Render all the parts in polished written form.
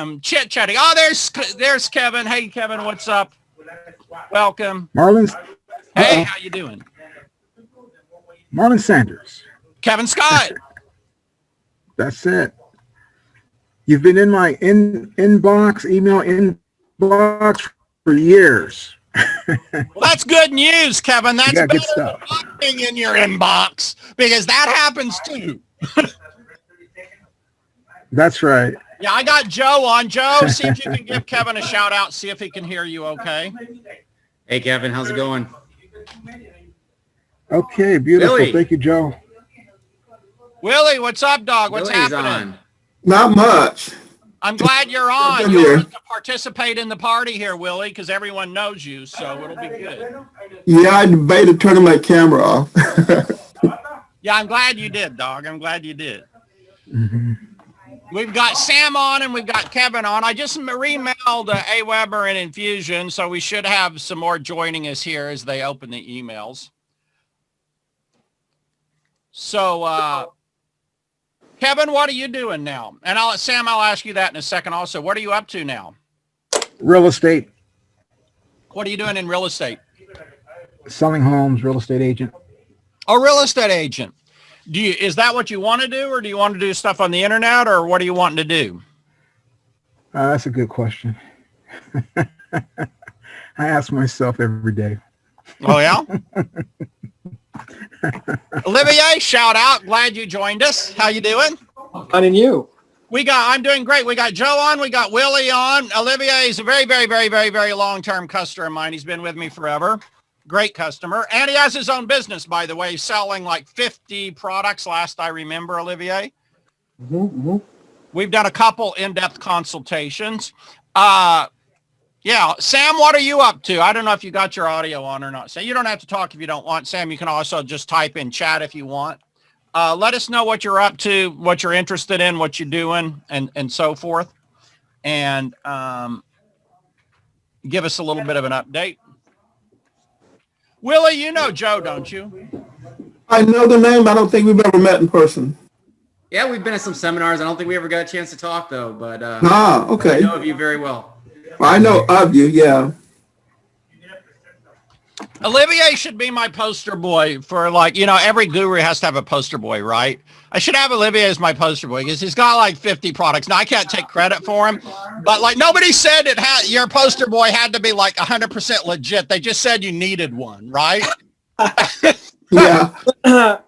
some chit-chatting. Oh, there's Kevin. Hey, Kevin, what's up? Welcome. Marlon's. Hey, how you doing? Marlon Sanders. Kevin Scott. That's it. You've been in my email inbox for years. Well, that's good news, Kevin. That's better good than stuff. not being in your inbox, because that happens too. That's right. Yeah, I got Joe on. Joe, see if you can give Kevin a shout out. See if he can hear you okay. Hey, Kevin, how's it going? Okay, beautiful. Billy. Thank you, Joe. Willie, what's up, dog? What's Billy's happening? on. Not much. I'm glad you're on. Good You'll here. get to participate in the party here, Willie, because everyone knows you, so it'll be good. Yeah, I debated turning my camera off. Yeah, I'm glad you did, dog. I'm glad you did. Mm-hmm. We've got Sam on and we've got Kevin on. I just remailed A. Weber and Infusion, so we should have some more joining us here as they open the emails. So, Kevin, what are you doing now? And Sam, I'll ask you that in a second also. What are you up to now? Real estate, What are you doing in real estate? selling homes, real estate agent. A real estate agent. Is that what you want to do, or do you want to do stuff on the internet, or what are you wanting to do? That's a good question. I ask myself every day. Oh, yeah? Olivier, shout out. Glad you joined us. How you doing? Fine, and you? I'm doing great. We got Joe on. We got Willie on. Olivier is a very, very, very, very, very long-term customer of mine. He's been with me forever. Great customer. And he has his own business, by the way. He's selling like 50 products last I remember, Olivier. Mm-hmm. We've done a couple in-depth consultations. Yeah, Sam, what are you up to? I don't know if you got your audio on or not. So you don't have to talk if you don't want. Sam, you can also just type in chat if you want. Let us know what you're up to, what you're interested in, what you're doing, and so forth. And give us a little bit of an update. Willie, you know Joe, don't you? I know the name. I don't think we've ever met in person. Yeah, we've been at some seminars. I don't think we ever got a chance to talk, though. But Okay. I know of you very well. I know of you, yeah. Olivier should be my poster boy for, like, every guru has to have a poster boy, right? I should have Olivier as my poster boy because he's got like 50 products. Now, I can't take credit for him, but like nobody said your poster boy had to be like 100% legit. They just said you needed one, right? Yeah.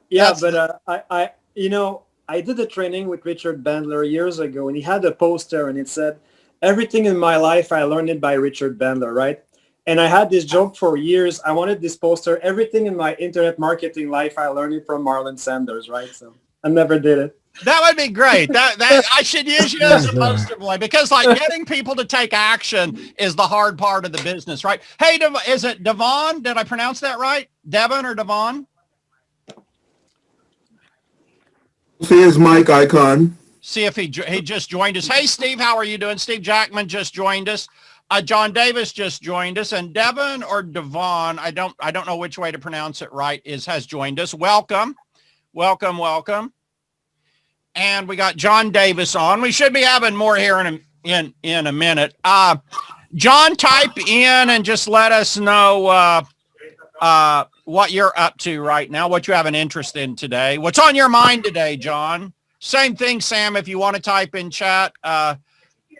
Yeah, but I did a training with Richard Bandler years ago, and he had a poster, and it said, "Everything in my life, I learned it by Richard Bandler," right? And I had this joke for years. I wanted this poster. Everything in my internet marketing life, I learned it from Marlon Sanders, right? So I never did it. That would be great. That I should use you as a poster boy because like getting people to take action is the hard part of the business, right? Hey, is it Devon? Did I pronounce that right? Devon or Devon? See his mic icon. See if he just joined us. Hey, Steve, how are you doing? Steve Jackman just joined us. John Davis just joined us, and Devon or Devon, I don't know which way to pronounce it right, has joined us. Welcome. And we got John Davis on. We should be having more here in a minute. John, type in and just let us know what you're up to right now, what you have an interest in today. What's on your mind today, John? Same thing, Sam, if you want to type in chat.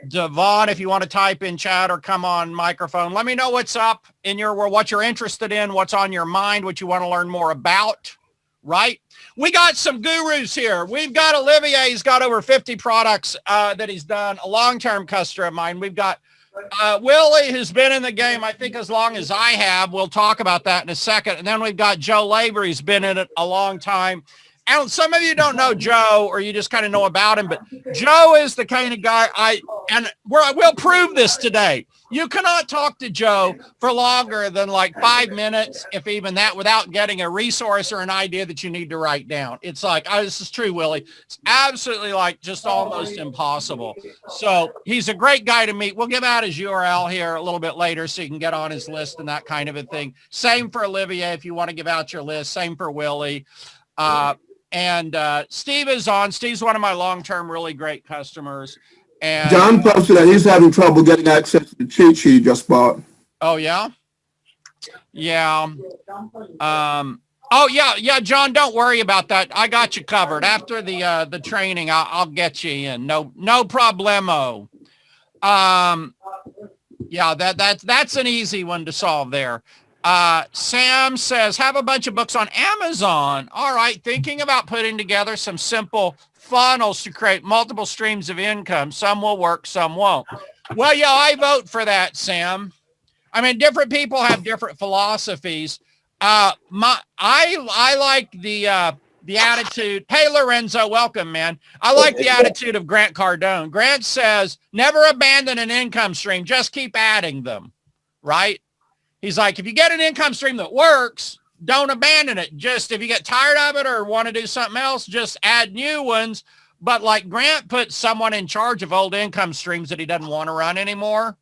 Devon, if you want to type in chat or come on microphone, let me know what's up in your world, what you're interested in, what's on your mind, what you want to learn more about, right? We got some gurus here. We've got Olivier. He's got over 50 products that he's done, a long-term customer of mine. We've got Willie, who's been in the game, I think, as long as I have. We'll talk about that in a second. And then we've got Joe Labor. He's been in it a long time. And some of you don't know Joe, or you just kind of know about him, but Joe is the kind of guy we'll prove this today. You cannot talk to Joe for longer than like 5 minutes, if even that, without getting a resource or an idea that you need to write down. It's like, this is true, Willie. It's absolutely like just almost impossible. So he's a great guy to meet. We'll give out his URL here a little bit later so you can get on his list and that kind of a thing. Same for Olivier if you want to give out your list. Same for Willie. And Steve is on. Steve's one of my long-term, really great customers. And John posted that he's having trouble getting access to the cheat sheet he just bought. oh yeah, yeah. Oh yeah, John. Don't worry about that. I got you covered. After the training, I'll get you in. No problemo. Yeah, that's an easy one to solve there. Sam says, have a bunch of books on Amazon. All right, thinking about putting together some simple funnels to create multiple streams of income. Some will work, some won't. Well, yeah, I vote for that, Sam. I mean, different people have different philosophies. I like the attitude. Hey, Lorenzo, welcome, man. I like the attitude of Grant Cardone. Grant says, never abandon an income stream. Just keep adding them, right? He's like, if you get an income stream that works, don't abandon it. Just if you get tired of it or want to do something else, just add new ones. But like Grant puts someone in charge of old income streams that he doesn't want to run anymore.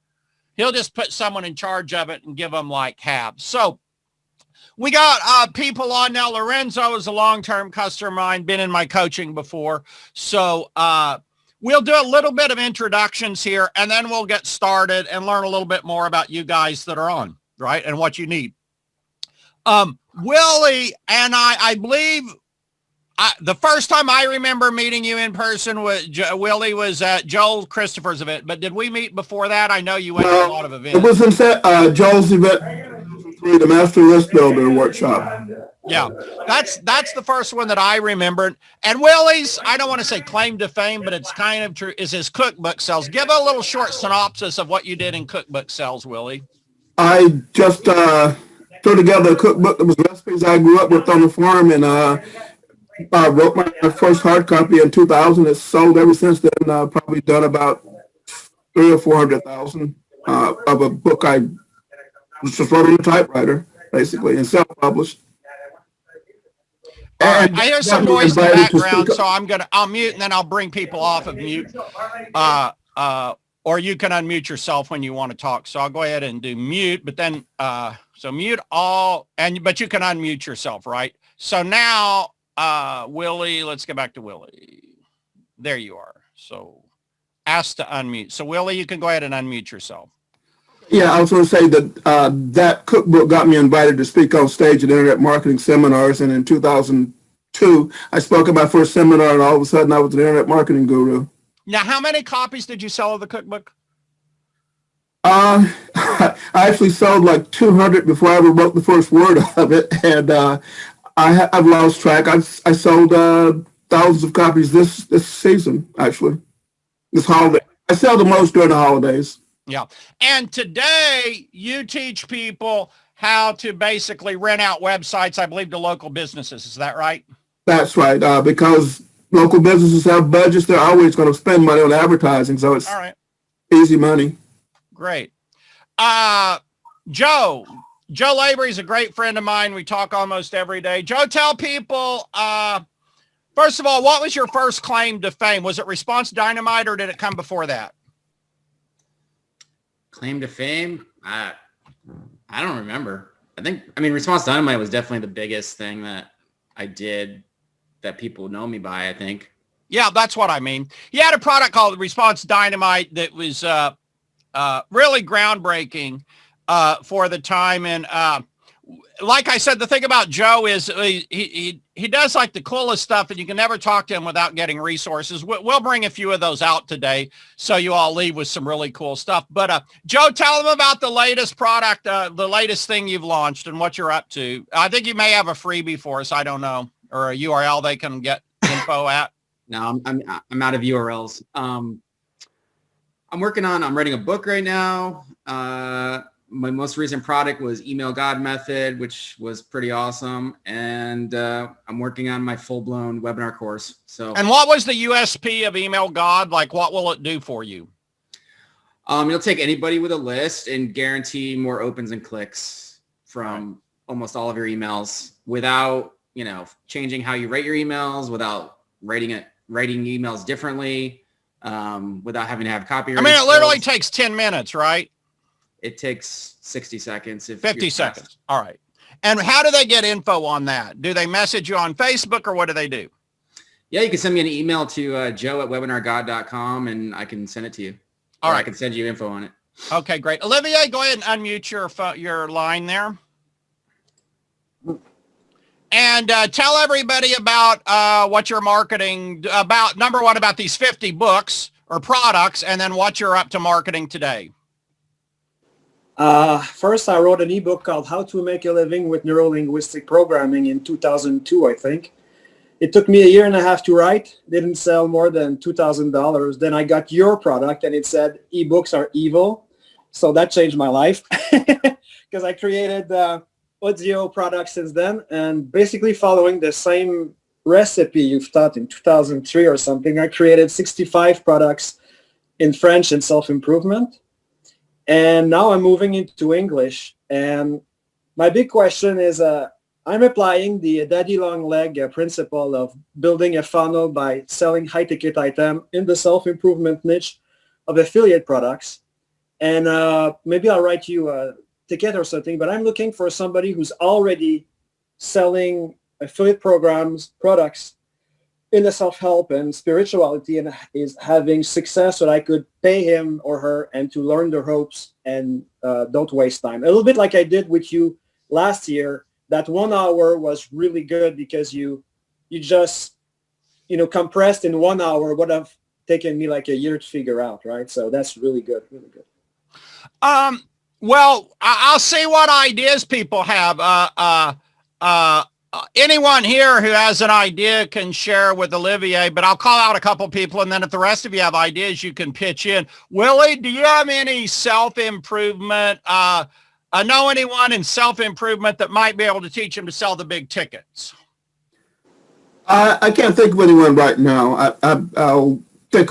He'll just put someone in charge of it and give them like halves. So we got people on now. Lorenzo is a long-term customer of mine, been in my coaching before. So we'll do a little bit of introductions here, and then we'll get started and learn a little bit more about you guys that are on, right, and what you need. Willie and I believe the first time I remember meeting you in person with Willie was at Joel Christopher's event. But did we meet before that? I know you went to a lot of events. It was in Joel's event, the Master List Builder workshop. Yeah, that's the first one that I remembered. And Willie's, I don't want to say claim to fame, but it's kind of true, is his cookbook sales. Give a little short synopsis of what you did in cookbook sales, Willie. I just threw together a cookbook that was recipes I grew up with on the farm, and I wrote my first hard copy in 2000. It's sold ever since then. Probably done about 300,000 or 400,000 of a book I just wrote on a typewriter, basically, and self-published. Right. I hear some noise in the background, so I'll mute and then I'll bring people off of mute. Or you can unmute yourself when you want to talk. So I'll go ahead and do mute, but then so mute all, but you can unmute yourself, right? So now, Willie, let's get back to Willie. There you are. So ask to unmute. So Willie, you can go ahead and unmute yourself. Yeah, I was going to say that that cookbook got me invited to speak on stage at internet marketing seminars, and in 2002, I spoke at my first seminar, and all of a sudden, I was an internet marketing guru. Now, how many copies did you sell of the cookbook? I actually sold like 200 before I ever wrote the first word of it, and I've lost track. I sold thousands of copies this season, actually, this holiday. I sell the most during the holidays. Yeah. And today you teach people how to basically rent out websites, I believe, to local businesses. Is that right? That's right. Because local businesses have budgets, they're always going to spend money on advertising. So it's all right. Easy money. Great. Joe Lavery is a great friend of mine. We talk almost every day. Joe, tell people, first of all, what was your first claim to fame? Was it Response Dynamite or did it come before that? Claim to fame? I don't remember. I mean, Response Dynamite was definitely the biggest thing that I did that people know me by, I think. Yeah, that's what I mean. He had a product called Response Dynamite that was really groundbreaking for the time. And like I said, the thing about Joe is he does like the coolest stuff, and you can never talk to him without getting resources. We'll bring a few of those out today, so you all leave with some really cool stuff. But Joe, tell them about the latest product, the latest thing you've launched, and what you're up to. I think you may have a freebie for us. I don't know, or a URL they can get info at. No, I'm out of URLs. I'm writing a book right now. My most recent product was Email God Method, which was pretty awesome. And I'm working on my full-blown webinar course. And what was the USP of Email God? Like, what will it do for you? You'll take anybody with a list and guarantee more opens and clicks from almost all of your emails without, changing how you write your emails, without writing emails differently, without having to have copyright. I mean, it literally takes 10 minutes, right? It takes 60 seconds. 50 seconds. All right. And how do they get info on that? Do they message you on Facebook, or what do they do? Yeah, you can send me an email to joe@webinargod.com and I can send it to you. All Or right. I can send you info on it. Okay, great. Olivier, go ahead and unmute your line there. And tell everybody about what you're marketing about. Number one, about these 50 books or products, and then what you're up to marketing today. First, I wrote an ebook called How to Make a Living with Neuro-Linguistic Programming in 2002, I think. It took me a year and a half to write. Didn't sell more than $2,000. Then I got your product, and it said ebooks are evil. So that changed my life because I created audio products since then, and basically following the same recipe you've taught in 2003 or something, I created 65 products in French and self-improvement. And now I'm moving into English. And my big question is, I'm applying the daddy long leg principle of building a funnel by selling high ticket item in the self-improvement niche of affiliate products. And maybe I'll write you a ticket or something, but I'm looking for somebody who's already selling affiliate products in the self-help and spirituality and is having success so that I could pay him or her and to learn the ropes and don't waste time. A little bit like I did with you last year. That 1 hour was really good because you just, compressed in 1 hour would have taken me like a year to figure out, right? So that's really good, really good. Well, I'll see what ideas people have. Anyone here who has an idea can share with Olivier, but I'll call out a couple people, and then if the rest of you have ideas, you can pitch in. Willie, do you have any self-improvement? Know anyone in self-improvement that might be able to teach them to sell the big tickets? I can't think of anyone right now. I'll think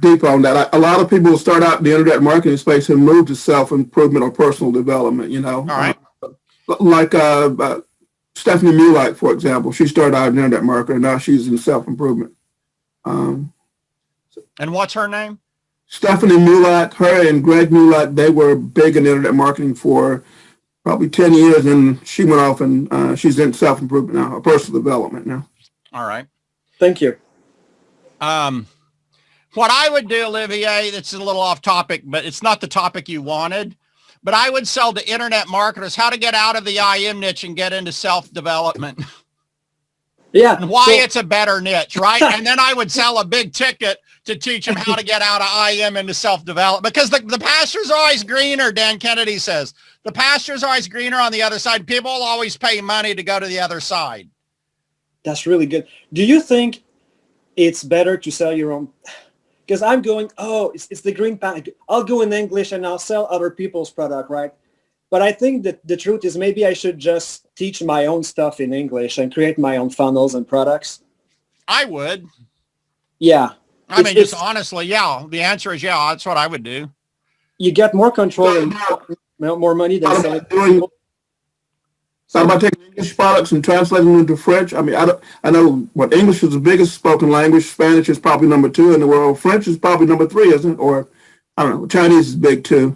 deep on that. A lot of people start out in the internet marketing space and move to self-improvement or personal development, All right. Like Stephanie Mulak, for example. She started out in internet marketing. Now she's in self-improvement. And what's her name? Stephanie Mulak, her and Greg Mulak, they were big in internet marketing for probably 10 years, and she went off and she's in self-improvement now, or personal development now. All right. Thank you. What I would do, Olivier, that's a little off topic, but it's not the topic you wanted, but I would sell to internet marketers how to get out of the IM niche and get into self-development. Yeah. And why it's a better niche, right? And then I would sell a big ticket to teach them how to get out of IM into self-development, because the pasture's always greener, Dan Kennedy says. The pasture's always greener on the other side. People will always pay money to go to the other side. That's really good. Do you think it's better to sell your own? Because I'm going, it's the green pack. I'll go in English and I'll sell other people's product, right? But I think that the truth is maybe I should just teach my own stuff in English and create my own funnels and products. I would. Yeah. I mean, just honestly, yeah. The answer is yeah. That's what I would do. You get more control and more money than selling. So about taking English products and translating them into French. I mean, I know what English is the biggest spoken language. Spanish is probably number 2 in the world. French is probably number 3, isn't it? Or I don't know. Chinese is big too.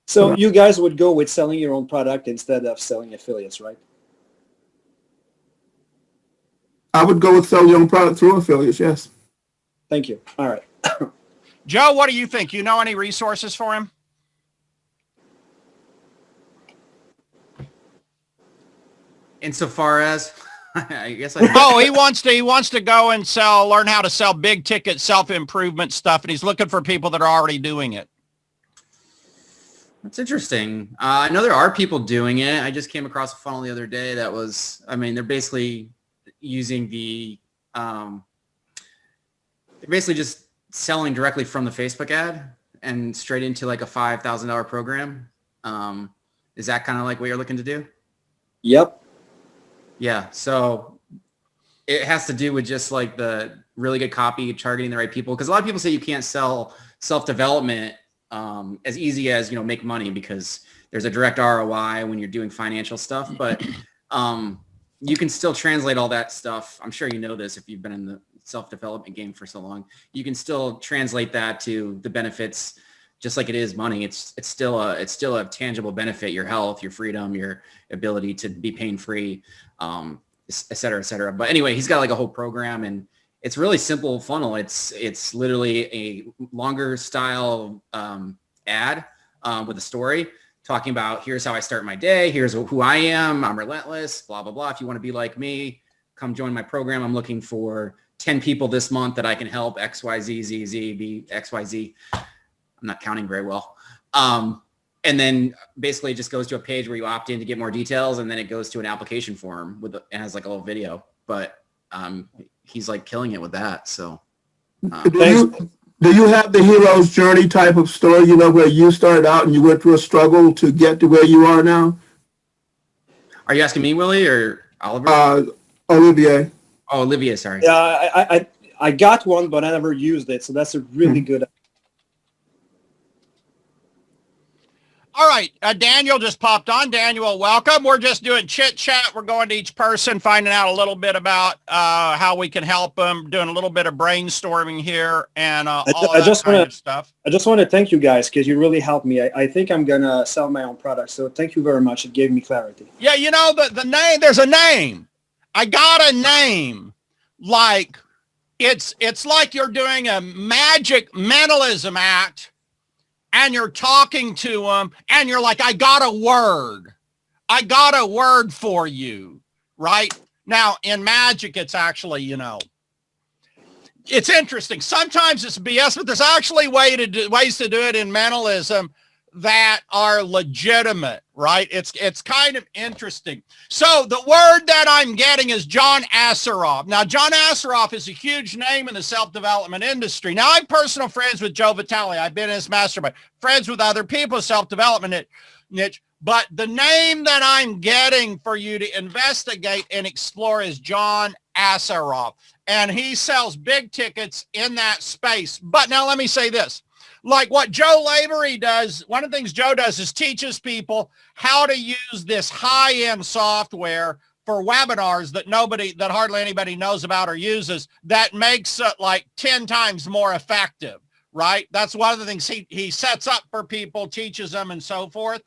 So you guys would go with selling your own product instead of selling affiliates, right? I would go with selling your own product through affiliates, yes. Thank you. All right. Joe, what do you think? You know any resources for him? Insofar as, I guess he wants to go and learn how to sell big ticket self-improvement stuff, and he's looking for people that are already doing it. That's interesting. I know there are people doing it. I just came across a funnel the other day that was, they're basically using they're basically just selling directly from the Facebook ad and straight into like a $5,000 program. Is that kind of like what you're looking to do? Yep. Yeah. So it has to do with just like the really good copy, targeting the right people. Because a lot of people say you can't sell self-development as easy as, make money, because there's a direct ROI when you're doing financial stuff. But you can still translate all that stuff. I'm sure you know this if you've been in the self-development game for so long. You can still translate that to the benefits, just like it is money. It's still a tangible benefit: your health, your freedom, your ability to be pain-free. et cetera, et cetera. But anyway, he's got like a whole program, and it's really simple funnel. It's literally a longer style ad with a story talking about, here's how I start my day. Here's who I am. I'm relentless, blah, blah, blah. If you want to be like me, come join my program. I'm looking for 10 people this month that I can help X, Y, Z, Z, Z, be X, Y, Z. I'm not counting very well. And then basically it just goes to a page where you opt in to get more details. And then it goes to an application form it has like a little video, but he's like killing it with that. So do you have the hero's journey type of story, you know, where you started out and you went through a struggle to get to where you are now? Are you asking me, Willie, or Oliver? Olivier. Oh, Olivier, sorry. Yeah, I got one, but I never used it. So that's a really good. All right, Daniel just popped on. Daniel, welcome. We're just doing chit chat. We're going to each person, finding out a little bit about how we can help them, doing a little bit of brainstorming here, and all that kind of stuff. I just want to thank you guys because you really helped me. I think I'm gonna sell my own product. So thank you very much. It gave me clarity. Yeah, you know the name. There's a name. I got a name. Like it's like you're doing a magic mentalism act. And you're talking to them and you're like, I got a word for you, right? Now in magic, it's actually, you know, it's interesting. Sometimes it's BS, but there's actually ways to do it in mentalism that are legitimate, right? It's kind of interesting. So the word that I'm getting is John Assaroff. Now, John Assaroff is a huge name in the self-development industry. Now, I'm personal friends with Joe Vitale. I've been in his mastermind, friends with other people in self-development niche. But the name that I'm getting for you to investigate and explore is John Assaroff. And he sells big tickets in that space. But now let me say this. Like what Joe Lavery does, one of the things Joe does is teaches people how to use this high-end software for webinars that hardly anybody knows about or uses, that makes it like 10 times more effective, right? That's one of the things he sets up for people, teaches them, and so forth.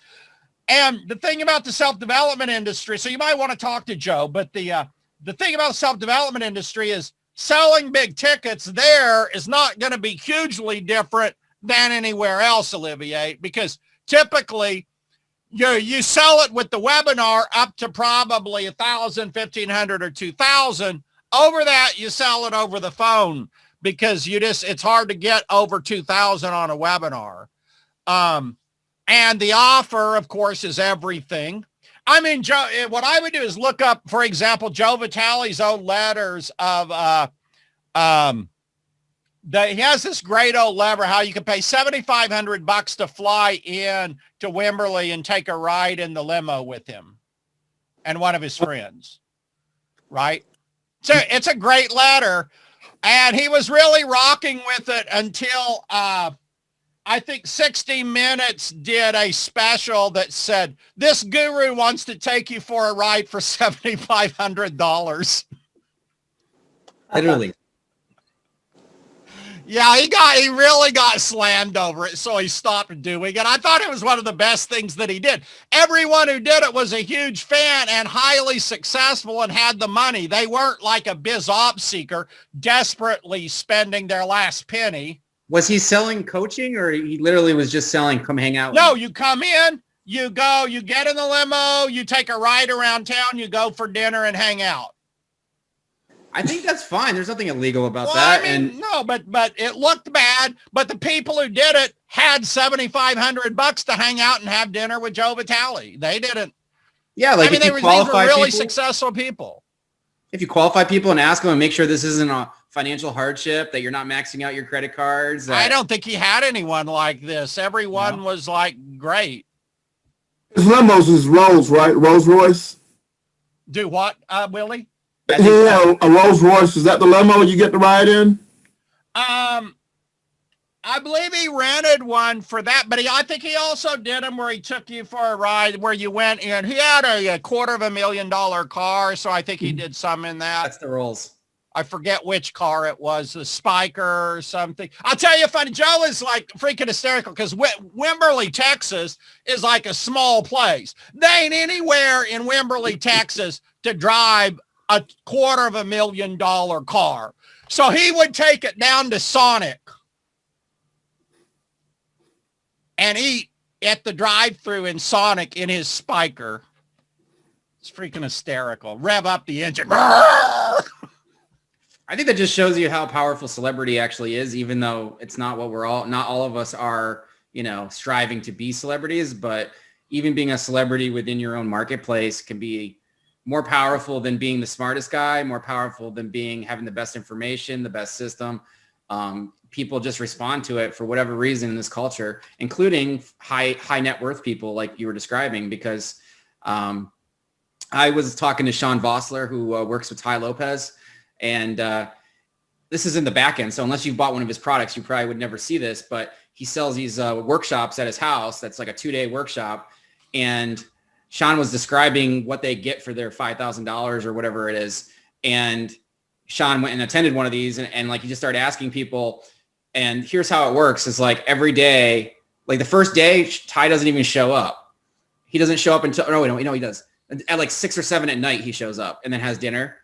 And the thing about the self-development industry, so you might want to talk to Joe, but the thing about the self-development industry is selling big tickets there is not going to be hugely different than anywhere else, Olivier, because typically you sell it with the webinar up to probably 1,000, 1,500, or 2,000. Over that, you sell it over the phone because it's hard to get over 2,000 on a webinar. And the offer, of course, is everything. I mean, Joe, what I would do is look up, for example, Joe Vitale's old letters of, he has this great old lever how you can pay $7,500 to fly in to Wimberley and take a ride in the limo with him and one of his friends, right? So it's a great letter, and he was really rocking with it until I think 60 Minutes did a special that said, this guru wants to take you for a ride for $7,500. Literally. Yeah, he really got slammed over it, so he stopped doing it. I thought it was one of the best things that he did. Everyone who did it was a huge fan and highly successful and had the money. They weren't like a biz op seeker desperately spending their last penny. Was he selling coaching, or he literally was just selling, come hang out? No, you come in, you go, you get in the limo, you take a ride around town, you go for dinner and hang out. I think that's fine. There's nothing illegal about that. I mean, no, but it looked bad. But the people who did it had $7,500 to hang out and have dinner with Joe Vitale. They didn't. Yeah, like these were really successful people. If you qualify people and ask them and make sure this isn't a financial hardship, that you're not maxing out your credit cards. I don't think he had anyone like this. Everyone was like great. His limos is Rolls, right? Rolls Royce. Do what, Willie? Yeah, a Rolls Royce. Is that the limo you get to ride in? I believe he rented one for that, but I think he also did them where he took you for a ride where you went in. He had a $250,000 car, so I think he did some in that. That's the Rolls. I forget which car it was, the Spiker or something. I'll tell you, funny, Joe is like freaking hysterical because Wimberley, Texas is like a small place. They ain't anywhere in Wimberley, Texas to drive a $250,000 car. So he would take it down to Sonic and eat at the drive-thru in Sonic in his Spiker. It's freaking hysterical. Rev up the engine. I think that just shows you how powerful celebrity actually is, even though it's not what not all of us are, striving to be celebrities, but even being a celebrity within your own marketplace can be more powerful than being the smartest guy, more powerful than having the best information, the best system. People just respond to it for whatever reason in this culture, including high net worth people like you were describing, because I was talking to Sean Vossler, who works with Ty Lopez, and this is in the back end. So unless you've bought one of his products, you probably would never see this, but he sells these workshops at his house. That's like a 2-day workshop. And Sean was describing what they get for their $5,000 or whatever it is. And Sean went and attended one of these and like, he just started asking people, and here's how it works. Is like every day, like the first day, Ty doesn't even show up. He doesn't show up until, no, he does. At like 6 or 7 at night, he shows up and then has dinner.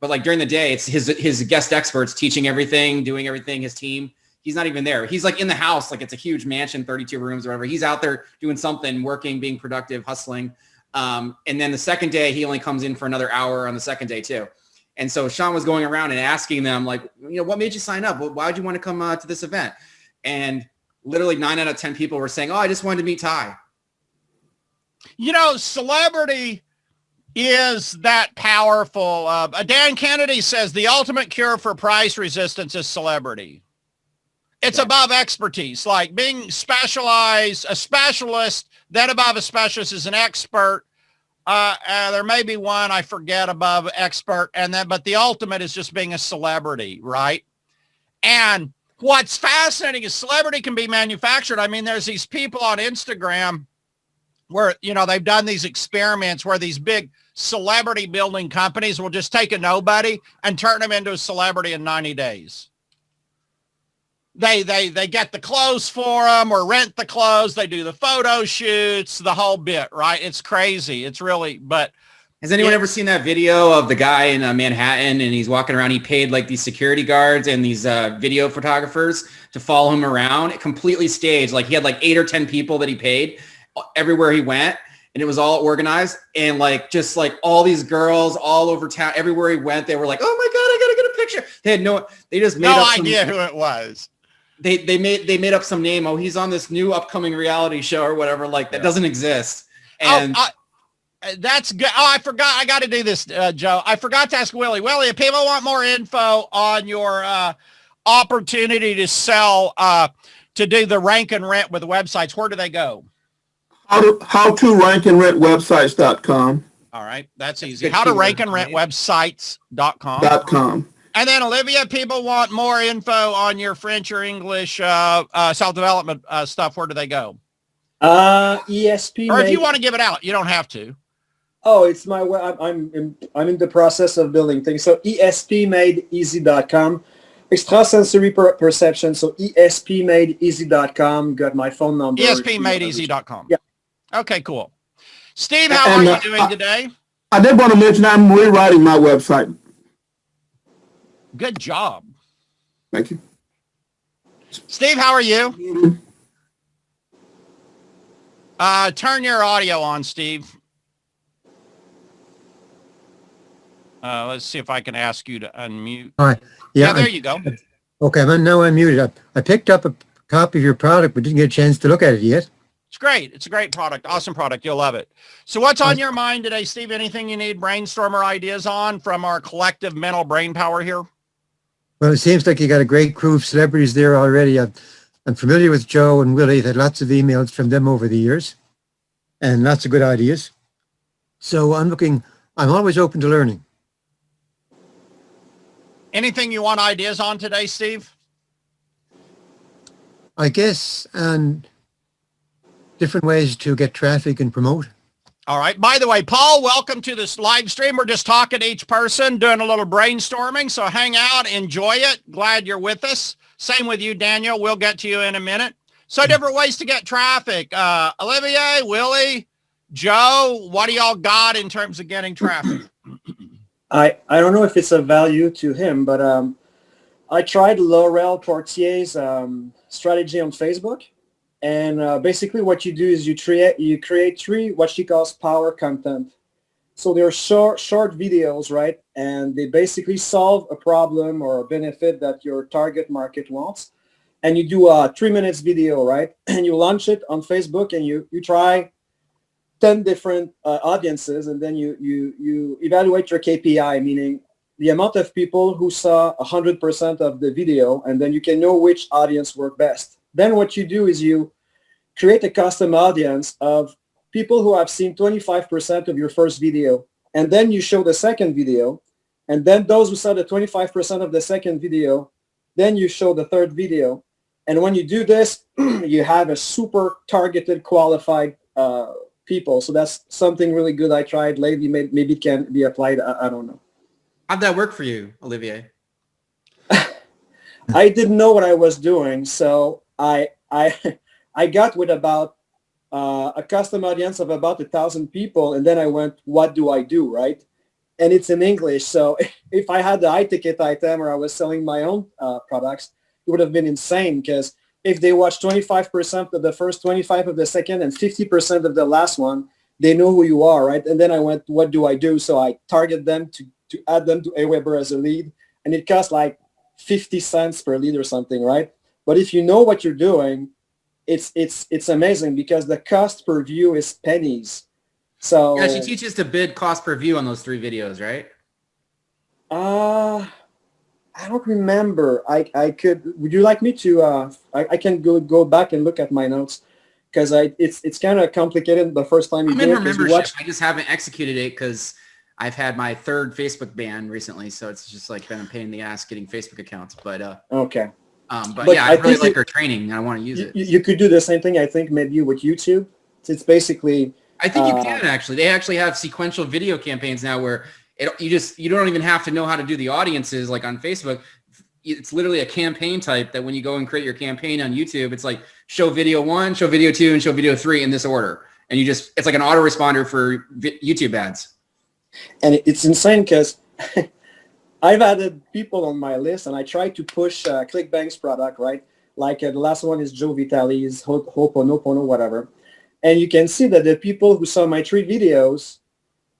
But like during the day, it's his guest experts teaching everything, doing everything, his team. He's not even there. He's like in the house, like it's a huge mansion, 32 rooms or whatever. He's out there doing something, working, being productive, hustling. And then the second day, he only comes in for another hour on the second day too. And so Sean was going around and asking them like, what made you sign up? Why would you want to come to this event? And literally 9 out of 10 people were saying, I just wanted to meet Ty. Celebrity is that powerful. Dan Kennedy says the ultimate cure for price resistance is celebrity. It's above expertise, like being specialized, a specialist, then above a specialist is an expert. There may be one, I forget, above expert, but the ultimate is just being a celebrity, right? And what's fascinating is celebrity can be manufactured. I mean, there's these people on Instagram where, they've done these experiments where these big celebrity building companies will just take a nobody and turn them into a celebrity in 90 days. They get the clothes for them or rent the clothes. They do the photo shoots, the whole bit, right? It's crazy. It's really, but. Has anyone ever seen that video of the guy in Manhattan and he's walking around? He paid like these security guards and these video photographers to follow him around. It completely staged. Like he had like 8 or 10 people that he paid everywhere he went. And it was all organized. And like, just like all these girls all over town, everywhere he went, they were like, oh my God, I got to get a picture. They just made no idea who it was. They made up some name. Oh, he's on this new upcoming reality show or whatever. Like that doesn't exist. And that's good. Oh, I forgot. I got to do this, Joe. I forgot to ask Willie. Willie, if people want more info on your opportunity to sell, to do the rank and rent with websites, where do they go? How to rank and rent websites.com. All right. That's easy. How to rank and rent websites.com. And then Olivia, people want more info on your French or English self-development stuff. Where do they go? ESP. Or if you want to give it out, you don't have to. Oh, it's my web. I'm in the process of building things. So espmadeeasy.com. Extrasensory perception. So espmadeeasy.com. Got my phone number. espmadeeasy.com. Yeah. Okay, cool. Steve, how are you doing today? I did want to mention I'm rewriting my website. Good job. Thank you. Steve, how are you? Turn your audio on, Steve. Let's see if I can ask you to unmute. All right. Yeah, there you go. Okay, I'm now unmuted. I picked up a copy of your product, but didn't get a chance to look at it yet. It's great. It's a great product. Awesome product. You'll love it. So what's on your mind today, Steve? Anything you need brainstormer ideas on from our collective mental brain power here? Well, it seems like you got a great crew of celebrities there already. I'm familiar with Joe and Willie. I've had lots of emails from them over the years and lots of good ideas. So I'm always open to learning. Anything you want ideas on today, Steve? I guess, and different ways to get traffic and promote. All right. By the way, Paul, welcome to this live stream. We're just talking to each person, doing a little brainstorming. So hang out, enjoy it. Glad you're with us. Same with you, Daniel. We'll get to you in a minute. So different ways to get traffic. Olivier, Willie, Joe, what do y'all got in terms of getting traffic? I don't know if it's a value to him, but I tried Laurel Portier's strategy on Facebook. And basically what you do is you create three what she calls power content. So they're short videos, right? And they basically solve a problem or a benefit that your target market wants. And you do a 3 minutes video, right? And you launch it on Facebook and you try 10 different audiences, and then you evaluate your KPI, meaning the amount of people who saw 100% of the video, and then you can know which audience worked best. Then what you do is you create a custom audience of people who have seen 25% of your first video, and then you show the second video, and then those who saw the 25% of the second video, then you show the third video. And when you do this, you have a super targeted, qualified people. So that's something really good I tried lately. Maybe it can be applied. I don't know. How'd that work for you, Olivier? I didn't know what I was doing, so I got with about a custom audience of about 1,000 people, and then I went, what do I do, right? And it's in English, so if I had the high ticket item or I was selling my own products, it would have been insane, because if they watch 25% of the first, 25 of the second, and 50% of the last one, they know who you are, right? And then I went, what do I do? So I target them to add them to Aweber as a lead, and it costs like 50 cents per lead or something, right? But if you know what you're doing, it's amazing, because the cost per view is pennies. So Yeah, she teaches to bid cost per view on those 3 videos, right? I don't remember. I could. Would you like me to? I can go back and look at my notes, because it's kind of complicated the first time you I'm do in it. her 'Cause you membership. watch, I just haven't executed it because I've had my 3rd Facebook ban recently, so it's just like been a pain in the ass getting Facebook accounts. But okay. but yeah, I really like her training, and I want to use it. You could do the same thing, I think, maybe with YouTube. It's basically. I think you can actually. They actually have sequential video campaigns now where you don't even have to know how to do the audiences like on Facebook. It's literally a campaign type that when you go and create your campaign on YouTube, it's like show video 1, show video 2, and show video 3 in this order. And it's like an autoresponder for YouTube ads. And it's insane, because I've added people on my list, and I try to push ClickBank's product, right? Like the last one is Joe Vitale's Ho'oponopono, whatever. And you can see that the people who saw my 3 videos,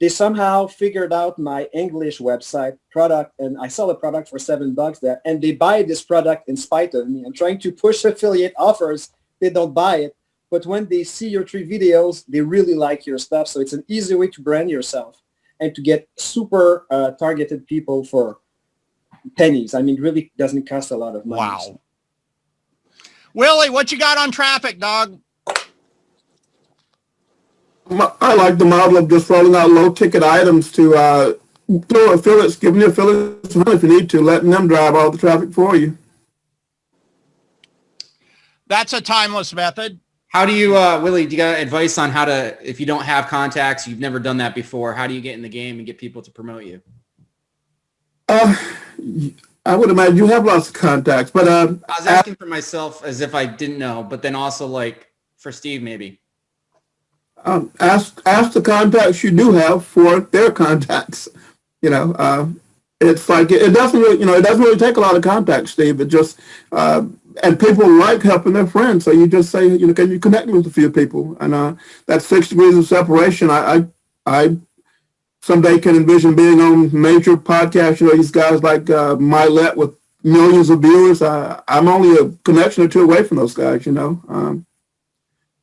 they somehow figured out my English website product, and I sell the product for $7 there, and they buy this product in spite of me. I'm trying to push affiliate offers. They don't buy it. But when they see your 3 videos, they really like your stuff. So it's an easy way to brand yourself and to get super targeted people for pennies. I mean, it really doesn't cost a lot of money. Wow. Willie, what you got on traffic, dog? I like the model of just rolling out low ticket items to throw affiliates, giving the affiliates money if you need to, letting them drive all the traffic for you. That's a timeless method. How do you, Willie, do you got advice on how to, if you don't have contacts, you've never done that before, how do you get in the game and get people to promote you? I would imagine you have lots of contacts, but I was asking for myself as if I didn't know, but then also like for Steve maybe. ask the contacts you do have for their contacts. It's like it doesn't really take a lot of contacts, Steve. It just and people like helping their friends. So you just say, can you connect me with a few people? And that's 6 degrees of separation. I someday can envision being on major podcasts. These guys like Milet with millions of viewers. I'm only a connection or 2 away from those guys.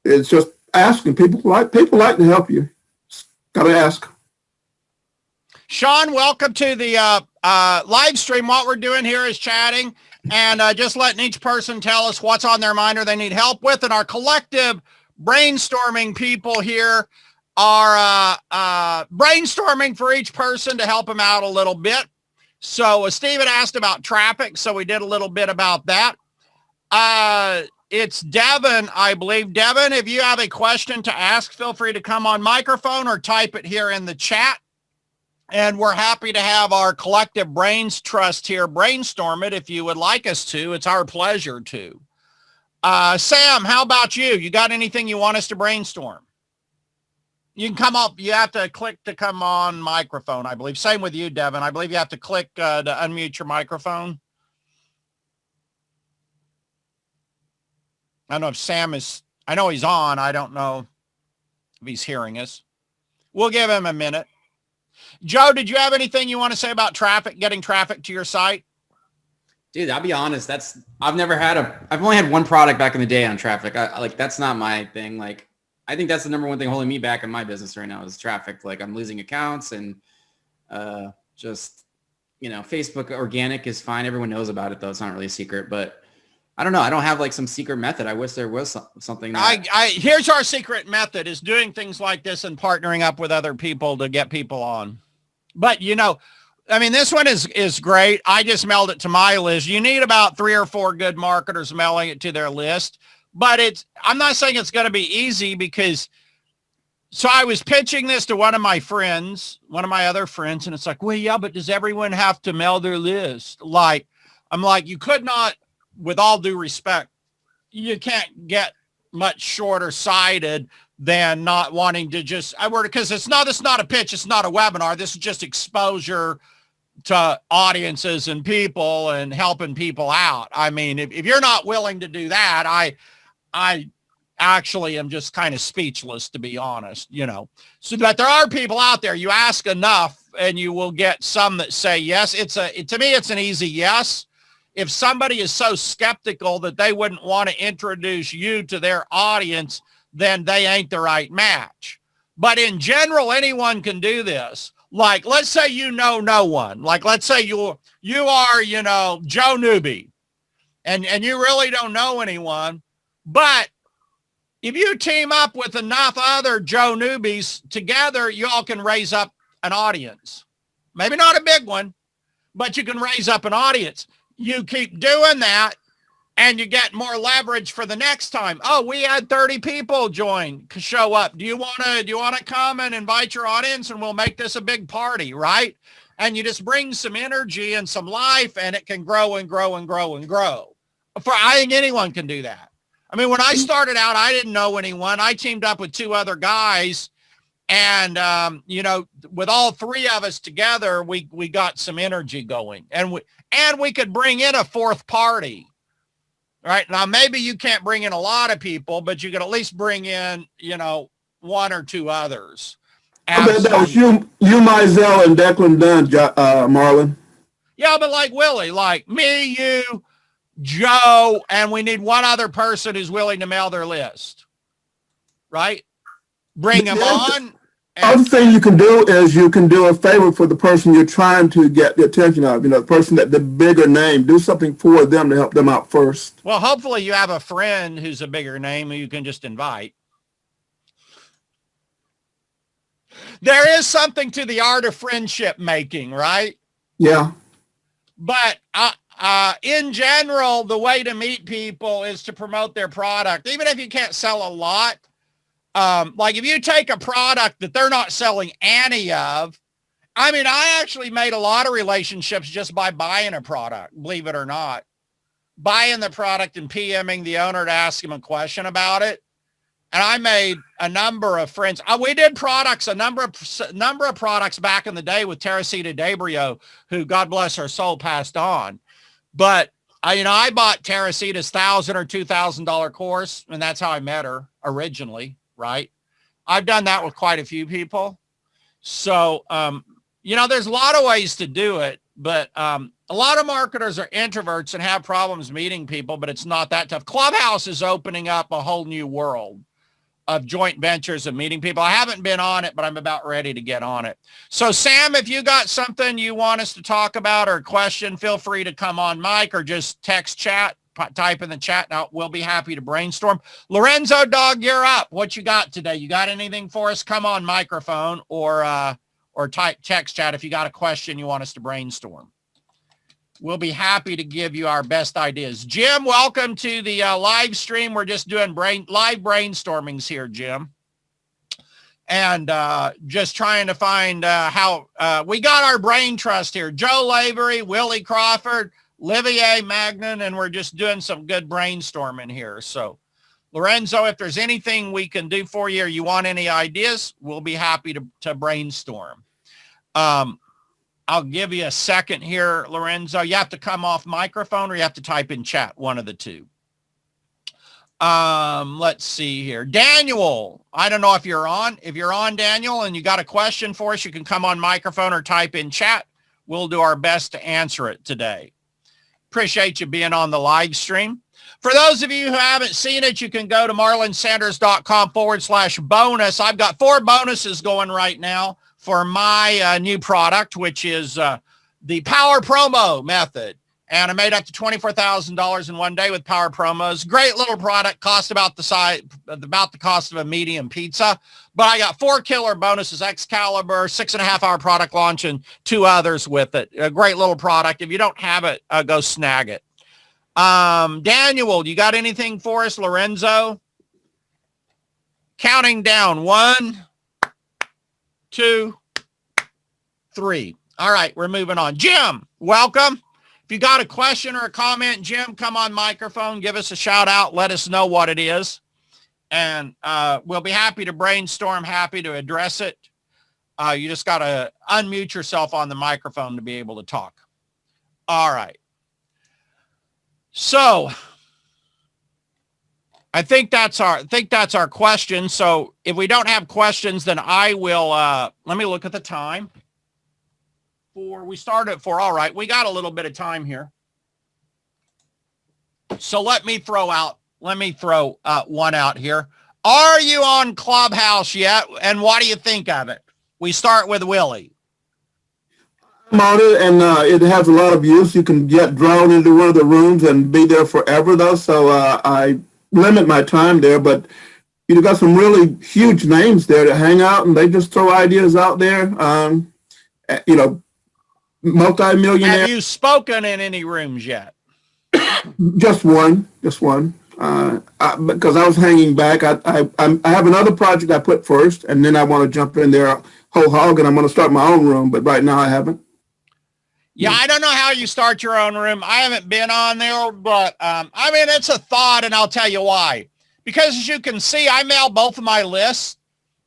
It's just asking. People like to help you. Gotta ask. Sean, welcome to the live stream. What we're doing here is chatting and just letting each person tell us what's on their mind or they need help with. And our collective brainstorming people here are brainstorming for each person to help them out a little bit. So Stephen asked about traffic, so we did a little bit about that. It's Devin, I believe. Devin, if you have a question to ask, feel free to come on microphone or type it here in the chat. And we're happy to have our collective brains trust here brainstorm it if you would like us to. It's our pleasure to. Sam, how about you? You got anything you want us to brainstorm? You can come up. You have to click to come on microphone, I believe. Same with you, Devin. I believe you have to click to unmute your microphone. I don't know if Sam is, I know he's on. I don't know if he's hearing us. We'll give him a minute. Joe, did you have anything you want to say about traffic, getting traffic to your site? Dude, I'll be honest. I've only had one product back in the day on traffic. Like, that's not my thing. Like, I think that's the number one thing holding me back in my business right now is traffic. Like, I'm losing accounts and just, Facebook organic is fine. Everyone knows about it though. It's not really a secret, but I don't know. I don't have like some secret method. I wish there was something. Here's our secret method is doing things like this and partnering up with other people to get people on. But, this one is great. I just mailed it to my list. You need about 3 or 4 good marketers mailing it to their list. But I'm not saying it's going to be easy because, so I was pitching this to one of my other friends, and it's like, well, yeah, but does everyone have to mail their list? Like, I'm like, you could not, with all due respect, you can't get much shorter sighted than not wanting to because it's not a pitch. It's not a webinar. This is just exposure to audiences and people and helping people out. I mean, if you're not willing to do that, I actually am just kind of speechless, to be honest, So, but there are people out there, you ask enough and you will get some that say yes. To me, it's an easy yes. If somebody is so skeptical that they wouldn't want to introduce you to their audience, then they ain't the right match. But in general, anyone can do this. Like, let's say no one. Like, let's say you are, Joe Newby, and you really don't know anyone. But if you team up with enough other Joe Newbies together, you all can raise up an audience. Maybe not a big one, but you can raise up an audience. You keep doing that and you get more leverage for the next time. Oh, we had 30 people show up. Do you want to come and invite your audience and we'll make this a big party, right? And you just bring some energy and some life and it can grow and grow and grow and grow. I think anyone can do that. I mean, when I started out, I didn't know anyone. I teamed up with 2 other guys and, with all 3 of us together, we got some energy going and we could bring in a 4th party. Right now, maybe you can't bring in a lot of people, but you could at least bring in, 1 or 2 others. I bet that was you, Mizell, and Declan Dunn, Marlon. Yeah, but like Willie, like me, you, Joe, and we need 1 other person who's willing to mail their list. Right? Bring them on. Other thing you can do is you can do a favor for the person you're trying to get the attention of, the person the bigger name, do something for them to help them out first. Well, hopefully you have a friend who's a bigger name who you can just invite. There is something to the art of friendship making, right? Yeah. But in general, the way to meet people is to promote their product, even if you can't sell a lot. Like if you take a product that they're not selling any of, I actually made a lot of relationships just by buying a product, believe it or not. Buying the product and PMing the owner to ask him a question about it. And I made a number of friends. We did products, a number of products back in the day with Teresita Debrio, who, God bless her soul, passed on. But I bought Teresita's $1,000 or $2,000 course, and that's how I met her originally. Right. I've done that with quite a few people. So, there's a lot of ways to do it, but a lot of marketers are introverts and have problems meeting people, but it's not that tough. Clubhouse is opening up a whole new world of joint ventures and meeting people. I haven't been on it, but I'm about ready to get on it. So Sam, if you got something you want us to talk about or a question, feel free to come on mic or just text chat. Type in the chat. Now we'll be happy to brainstorm. Lorenzo Dog, you're up. What you got today? You got anything for us? Come on microphone or type text chat if you got a question you want us to brainstorm. We'll be happy to give you our best ideas. Jim, welcome to the live stream. We're just doing live brainstormings here, Jim. And just trying to find how we got our brain trust here. Joe Lavery, Willie Crawford, Olivier Magnan, and we're just doing some good brainstorming here. So Lorenzo, if there's anything we can do for you or you want any ideas, we'll be happy to brainstorm. I'll give you a second here, Lorenzo. You have to come off microphone or you have to type in chat, one of the two. Let's see here. Daniel, I don't know if you're on. If you're on, Daniel, and you got a question for us, you can come on microphone or type in chat. We'll do our best to answer it today. Appreciate you being on the live stream. For those of you who haven't seen it, you can go to marlonsanders.com/bonus. I've got 4 bonuses going right now for my new product, which is the Power Promo method. And I made up to $24,000 in one day with Power Promos. Great little product, cost about the cost of a medium pizza. But I got 4 killer bonuses: Excalibur, 6.5-hour product launch, and 2 others with it. A great little product. If you don't have it, go snag it. Daniel, you got anything for us? Lorenzo? Counting down. 1, 2, 3. All right, we're moving on. Jim, welcome. If you got a question or a comment, Jim, come on microphone, give us a shout out, let us know what it is. And we'll be happy to brainstorm, happy to address it. You just got to unmute yourself on the microphone to be able to talk. All right. So I think that's our question. So if we don't have questions, then I will, let me look at the time. We started at 4. All right. We got a little bit of time here. So let me throw one out here. Are you on Clubhouse yet? And what do you think of it? We start with Willie. I'm on it, and it has a lot of use. You can get drawn into one of the rooms and be there forever, though. So I limit my time there, but you've got some really huge names there to hang out, and they just throw ideas out there. Multi-millionaire. Have you spoken in any rooms yet? Just one. Because I was hanging back. I have another project I put first, and then I want to jump in there whole hog, and I'm going to start my own room. But right now I haven't. Yeah, I don't know how you start your own room. I haven't been on there, but it's a thought, and I'll tell you why. Because as you can see, I mailed both of my lists,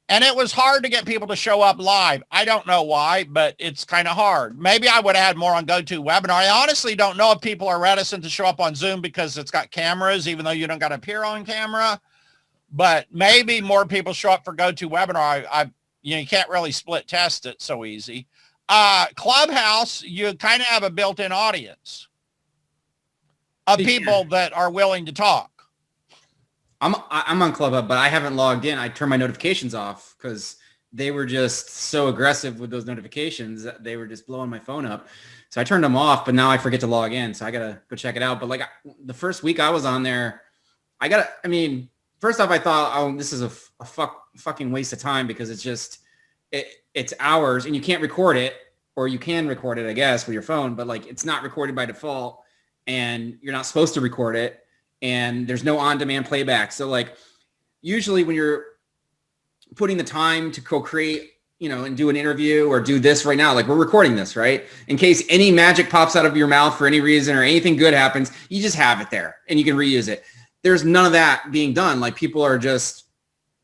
and it was hard to get people to show up live. I don't know why, but it's kind of hard. Maybe I would have had more on GoToWebinar. I honestly don't know if people are reticent to show up on Zoom because it's got cameras, even though you don't got to appear on camera. But maybe more people show up for GoToWebinar. You can't really split test it so easy. Clubhouse, you kind of have a built-in audience of people that are willing to talk. I'm on Clubhouse, but I haven't logged in. I turned my notifications off because they were just so aggressive with those notifications. They were just blowing my phone up. So I turned them off, but now I forget to log in. So I got to go check it out. But like the first week I was on there, first off, I thought, oh, this is a fucking waste of time because it's hours and you can't record it, or you can record it, I guess, with your phone, but like it's not recorded by default and you're not supposed to record it. And there's no on-demand playback. So like usually when you're putting the time to co-create, and do an interview or do this right now, like we're recording this, right? In case any magic pops out of your mouth for any reason or anything good happens, you just have it there and you can reuse it. There's none of that being done. Like people are just,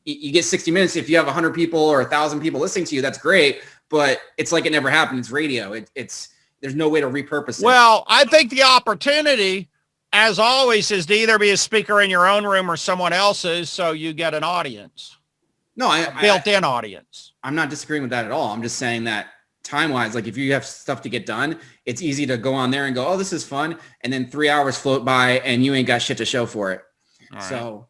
you get 60 minutes. If you have 100 people or 1,000 people listening to you, that's great. But it's like it never happened. It's radio. There's no way to repurpose it. Well, I think the opportunity, as always, is to either be a speaker in your own room or someone else's, so you get an audience. No, a built-in audience. I'm not disagreeing with that at all. I'm just saying that time-wise, like if you have stuff to get done, it's easy to go on there and go, oh, this is fun. And then 3 hours float by and you ain't got shit to show for it. All so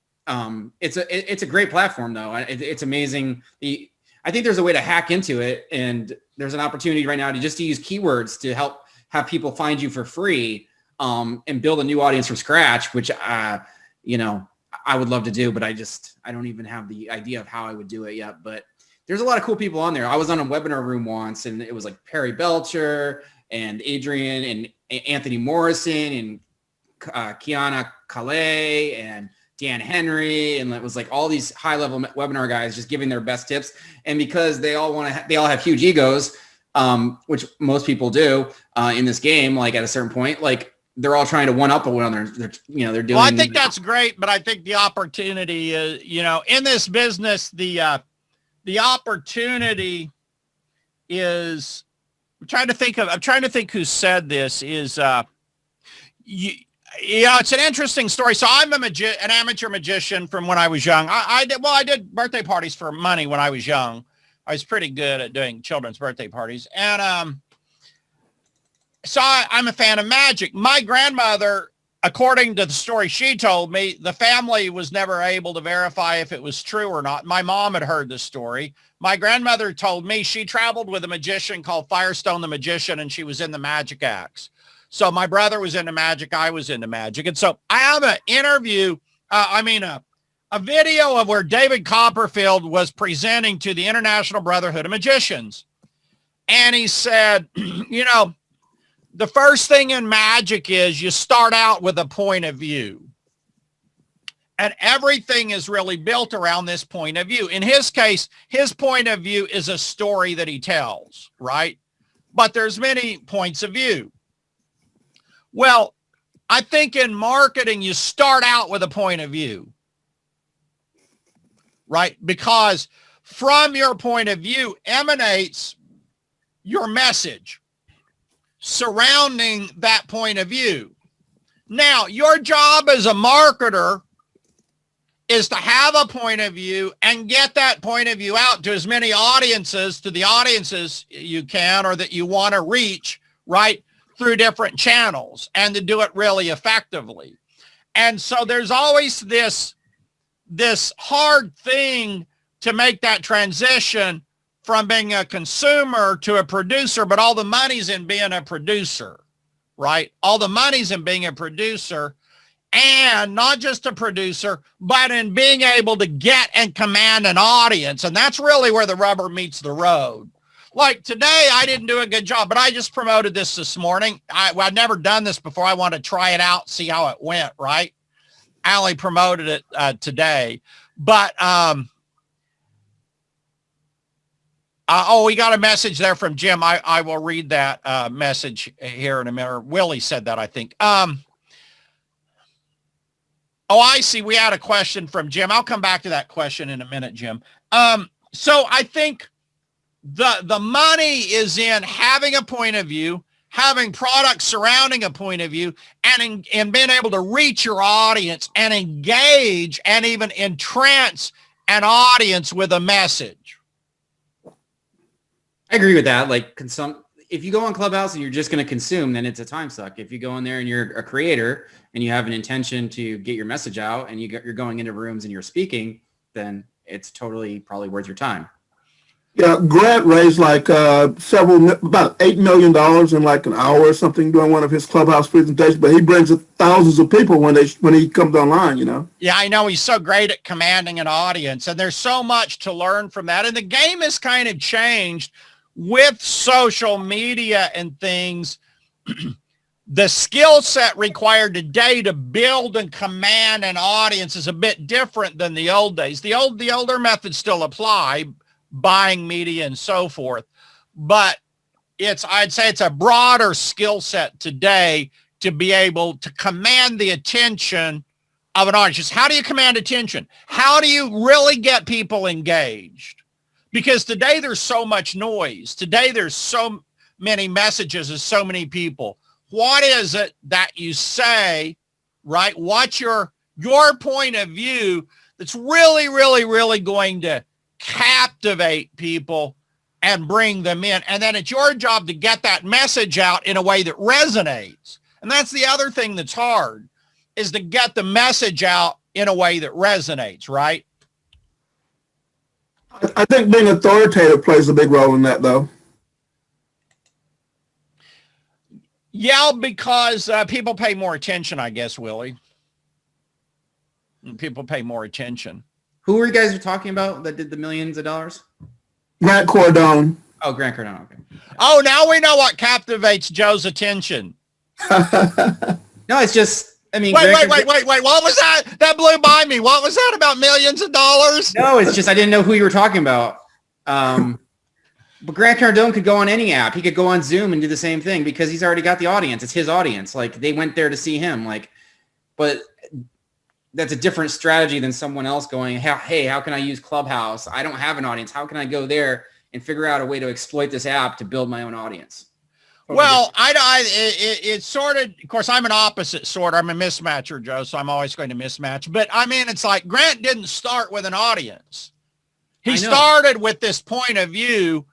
it's a great platform, though. It's amazing. I think there's a way to hack into it. And there's an opportunity right now to use keywords to help have people find you for free. And build a new audience from scratch, which, I would love to do, but I don't even have the idea of how I would do it yet. But there's a lot of cool people on there. I was on a webinar room once and it was like Perry Belcher and Adrian and Anthony Morrison and Kiana Calais and Dan Henry. And it was like all these high level webinar guys just giving their best tips. And because they all have huge egos, which most people do in this game, like at a certain point, like, they're all trying to one up one another. They're doing. Well, I think that's great, but I think the opportunity is, in this business, the opportunity is. I'm trying to think who said this is. It's an interesting story. So I'm an amateur magician from when I was young. I did birthday parties for money when I was young. I was pretty good at doing children's birthday parties, and so I'm a fan of magic. My grandmother, according to the story she told me, the family was never able to verify if it was true or not. My mom had heard the story. My grandmother told me she traveled with a magician called Firestone the Magician, and she was in the magic acts. So my brother was into magic. I was into magic. And so I have an interview, a video of where David Copperfield was presenting to the International Brotherhood of Magicians. And he said, the first thing in magic is you start out with a point of view. And everything is really built around this point of view. In his case, his point of view is a story that he tells, right? But there's many points of view. Well, I think in marketing, you start out with a point of view, right? Because from your point of view emanates your message surrounding that point of view. Now, your job as a marketer is to have a point of view and get that point of view out to as many audiences, to the audiences you can or that you want to reach, right, through different channels, and to do it really effectively. And so there's always this hard thing to make that transition from being a consumer to a producer, but all the money's in being a producer, right? All the money's in being a producer, and not just a producer, but in being able to get and command an audience. And that's really where the rubber meets the road. Like today, I didn't do a good job, but I just promoted this morning. I'd never done this before. I wanted to try it out, see how it went, right? I only promoted it today. But, we got a message there from Jim. I will read that message here in a minute. Willie said that, I think. I see. We had a question from Jim. I'll come back to that question in a minute, Jim. So I think the money is in having a point of view, having products surrounding a point of view, and in being able to reach your audience and engage and even entrance an audience with a message. I agree with that. Like if you go on Clubhouse and you're just going to consume, then it's a time suck. If you go in there and you're a creator and you have an intention to get your message out and you're going into rooms and you're speaking, then it's totally probably worth your time. Yeah, Grant raised like about $8 million in like an hour or something doing one of his Clubhouse presentations, but he brings thousands of people when he comes online, Yeah, I know. He's so great at commanding an audience, and there's so much to learn from that. And the game has kind of changed with social media and things. The skill set required today to build and command an audience is a bit different than the old days. The older methods still apply, buying media and so forth, but I'd say it's a broader skill set today to be able to command the attention of an audience. How do you command attention? How do you really get people engaged? Because today there's so much noise. Today there's so many messages and so many people. What is it that you say, right? What's your point of view that's really, really, really going to captivate people and bring them in? And then it's your job to get that message out in a way that resonates. And that's the other thing that's hard, is to get the message out in a way that resonates, right? I think being authoritative plays a big role in that, though. Yeah, because people pay more attention, I guess, Willie. People pay more attention. Who were you guys talking about that did the millions of dollars? Grant Cardone. Oh, Grant Cardone. Okay. Oh, now we know what captivates Joe's attention. No, it's just, wait. What was that? That blew by me. What was that about millions of dollars? No, it's just I didn't know who you were talking about. But Grant Cardone could go on any app. He could go on Zoom and do the same thing because he's already got the audience. It's his audience. Like they went there to see him. Like, but that's a different strategy than someone else going, hey, how can I use Clubhouse? I don't have an audience. How can I go there and figure out a way to exploit this app to build my own audience? Well, it's sort of course, I'm an opposite sort. I'm a mismatcher, Joe, so I'm always going to mismatch. But I mean, it's like Grant didn't start with an audience. He started with this point of view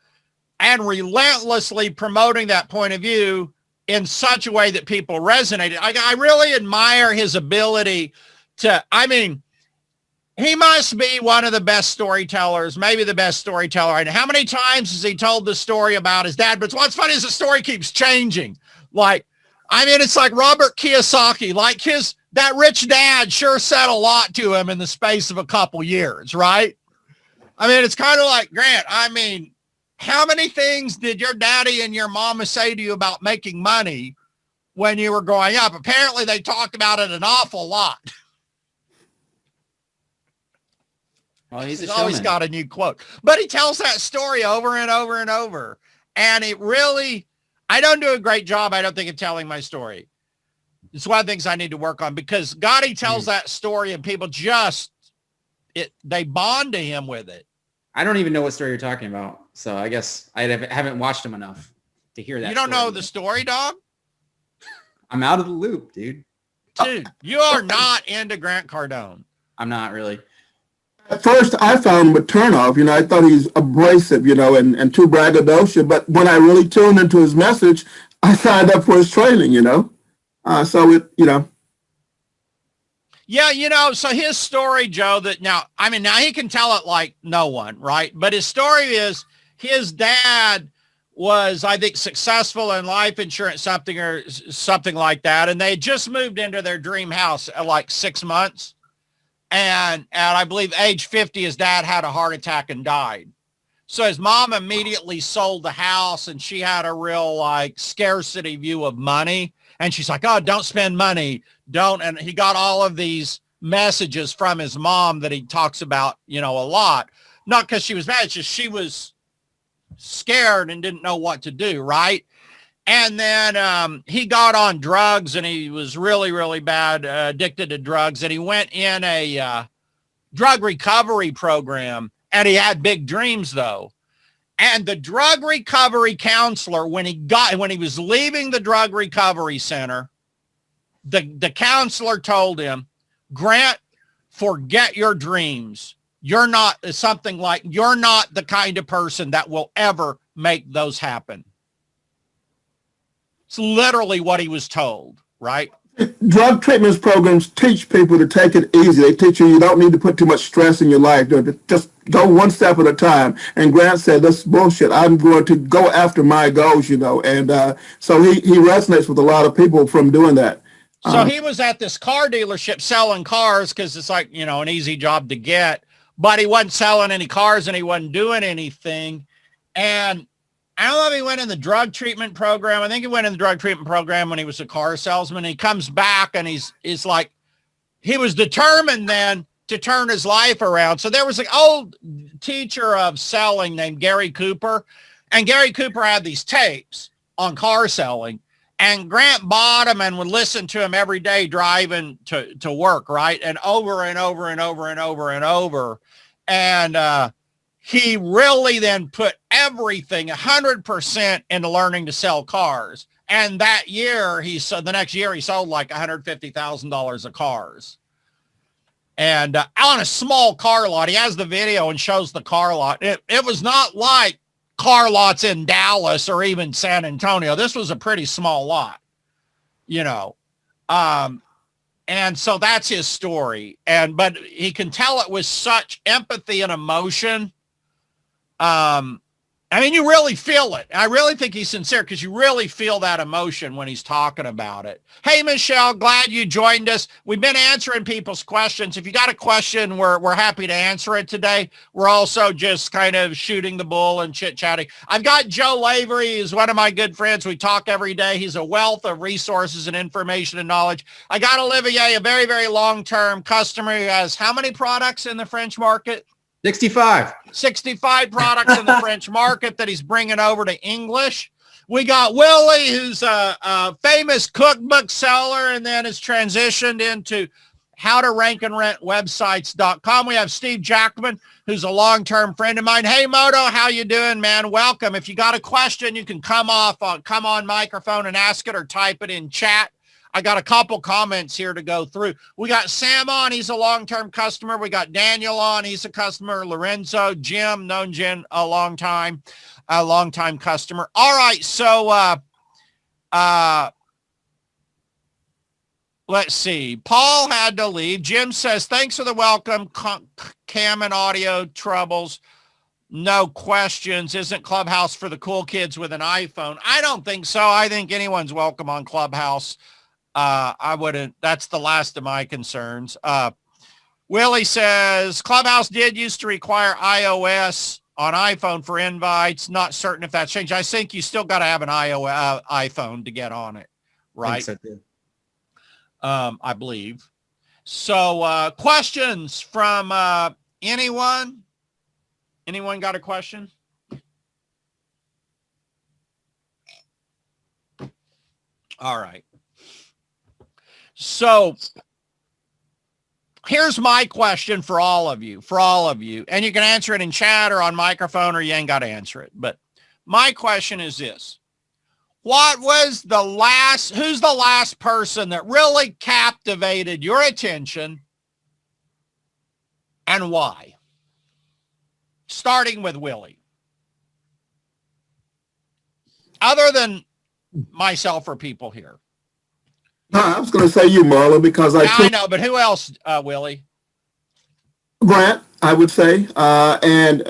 and relentlessly promoting that point of view in such a way that people resonated. I really admire his ability to, I mean, he must be one of the best storytellers, maybe the best storyteller. And how many times has he told the story about his dad? But what's funny is the story keeps changing. Like, I mean, it's like Robert Kiyosaki, like that rich dad sure said a lot to him in the space of a couple years, right? I mean, it's kind of like Grant. I mean, how many things did your daddy and your mama say to you about making money when you were growing up? Apparently they talked about it an awful lot. Well, he's always got a new quote, but he tells that story over and over and over. And it really, I don't do a great job, I don't think, of telling my story. It's one of the things I need to work on because Gotti tells that story and people they bond to him with it. I don't even know what story you're talking about. So I guess I haven't watched him enough to hear that. You don't know the story, dog? I'm out of the loop, dude. Dude, you are not into Grant Cardone. I'm not really. At first, I found him a turnoff. You know, I thought he's abrasive, you know, and too braggadocious. But when I really tuned into his message, I signed up for his training, you know. So it, you know. Yeah, you know, so his story, Joe, now he can tell it like no one, right? But his story is his dad was, I think, successful in life insurance, something like that. And they had just moved into their dream house at like 6 months. And I believe age 50, his dad had a heart attack and died. So his mom immediately sold the house and she had a real like scarcity view of money. And she's like, oh, don't spend money. Don't. And he got all of these messages from his mom that he talks about, you know, a lot. Not because she was mad, it's just she was scared and didn't know what to do, right? And then he got on drugs and he was really, really bad, addicted to drugs. And he went in a drug recovery program and he had big dreams, though. And the drug recovery counselor, when he was leaving the drug recovery center, the counselor told him, Grant, forget your dreams. You're not the kind of person that will ever make those happen. It's literally what he was told, right? Drug treatment programs teach people to take it easy. They teach you don't need to put too much stress in your life. Just go one step at a time. And Grant said, "This is bullshit. I'm going to go after my goals," you know. And so he resonates with a lot of people from doing that. So he was at this car dealership selling cars because it's like, you know, an easy job to get. But he wasn't selling any cars and he wasn't doing anything. And I don't know if he went in the drug treatment program. I think he went in the drug treatment program when he was a car salesman. He comes back and he's like, he was determined then to turn his life around. So there was an old teacher of selling named Gary Cooper. And Gary Cooper had these tapes on car selling. And Grant bought them and would listen to him every day driving to work, right? And over and over and over and over and over. And he really then put everything 100% into learning to sell cars. And that year, the next year, he sold like $150,000 of cars. And on a small car lot, he has the video and shows the car lot. It was not like car lots in Dallas or even San Antonio. This was a pretty small lot, you know. And so that's his story. But he can tell it with such empathy and emotion. I mean, you really feel it. I really think he's sincere because you really feel that emotion when he's talking about it. Hey, Michelle, glad you joined us. We've been answering people's questions. If you got a question, we're happy to answer it today. We're also just kind of shooting the bull and chit-chatting. I've got Joe Lavery. He's one of my good friends. We talk every day. He's a wealth of resources and information and knowledge. I got Olivier, a very, very long-term customer who has how many products in the French market? 65. 65 products in the French market that he's bringing over to English. We got Willie, who's a famous cookbook seller and then has transitioned into how to rank and rent websites.com. We have Steve Jackman, who's a long-term friend of mine. Hey, Moto, how you doing, man? Welcome. If you got a question, you can come on microphone and ask it or type it in chat. I got a couple comments here to go through. We got Sam on. He's a long-term customer. We got Daniel on. He's a customer. Lorenzo, Jim, known Jim a long time customer. All right. So, let's see. Paul had to leave. Jim says, thanks for the welcome. Cam and audio troubles. No questions. Isn't Clubhouse for the cool kids with an iPhone? I don't think so. I think anyone's welcome on Clubhouse. I wouldn't. That's the last of my concerns. Willie says, Clubhouse did used to require iOS on iPhone for invites. Not certain if that's changed. I think you still got to have an iPhone to get on it, right? I think so too. I believe. So questions from anyone? Anyone got a question? All right. So here's my question for all of you, and you can answer it in chat or on microphone, or you ain't got to answer it. But my question is this. Who's the last person that really captivated your attention and why? Starting with Willie. Other than myself or people here. I was going to say you, Marlon, because I know, but who else, Willie? Grant, I would say, and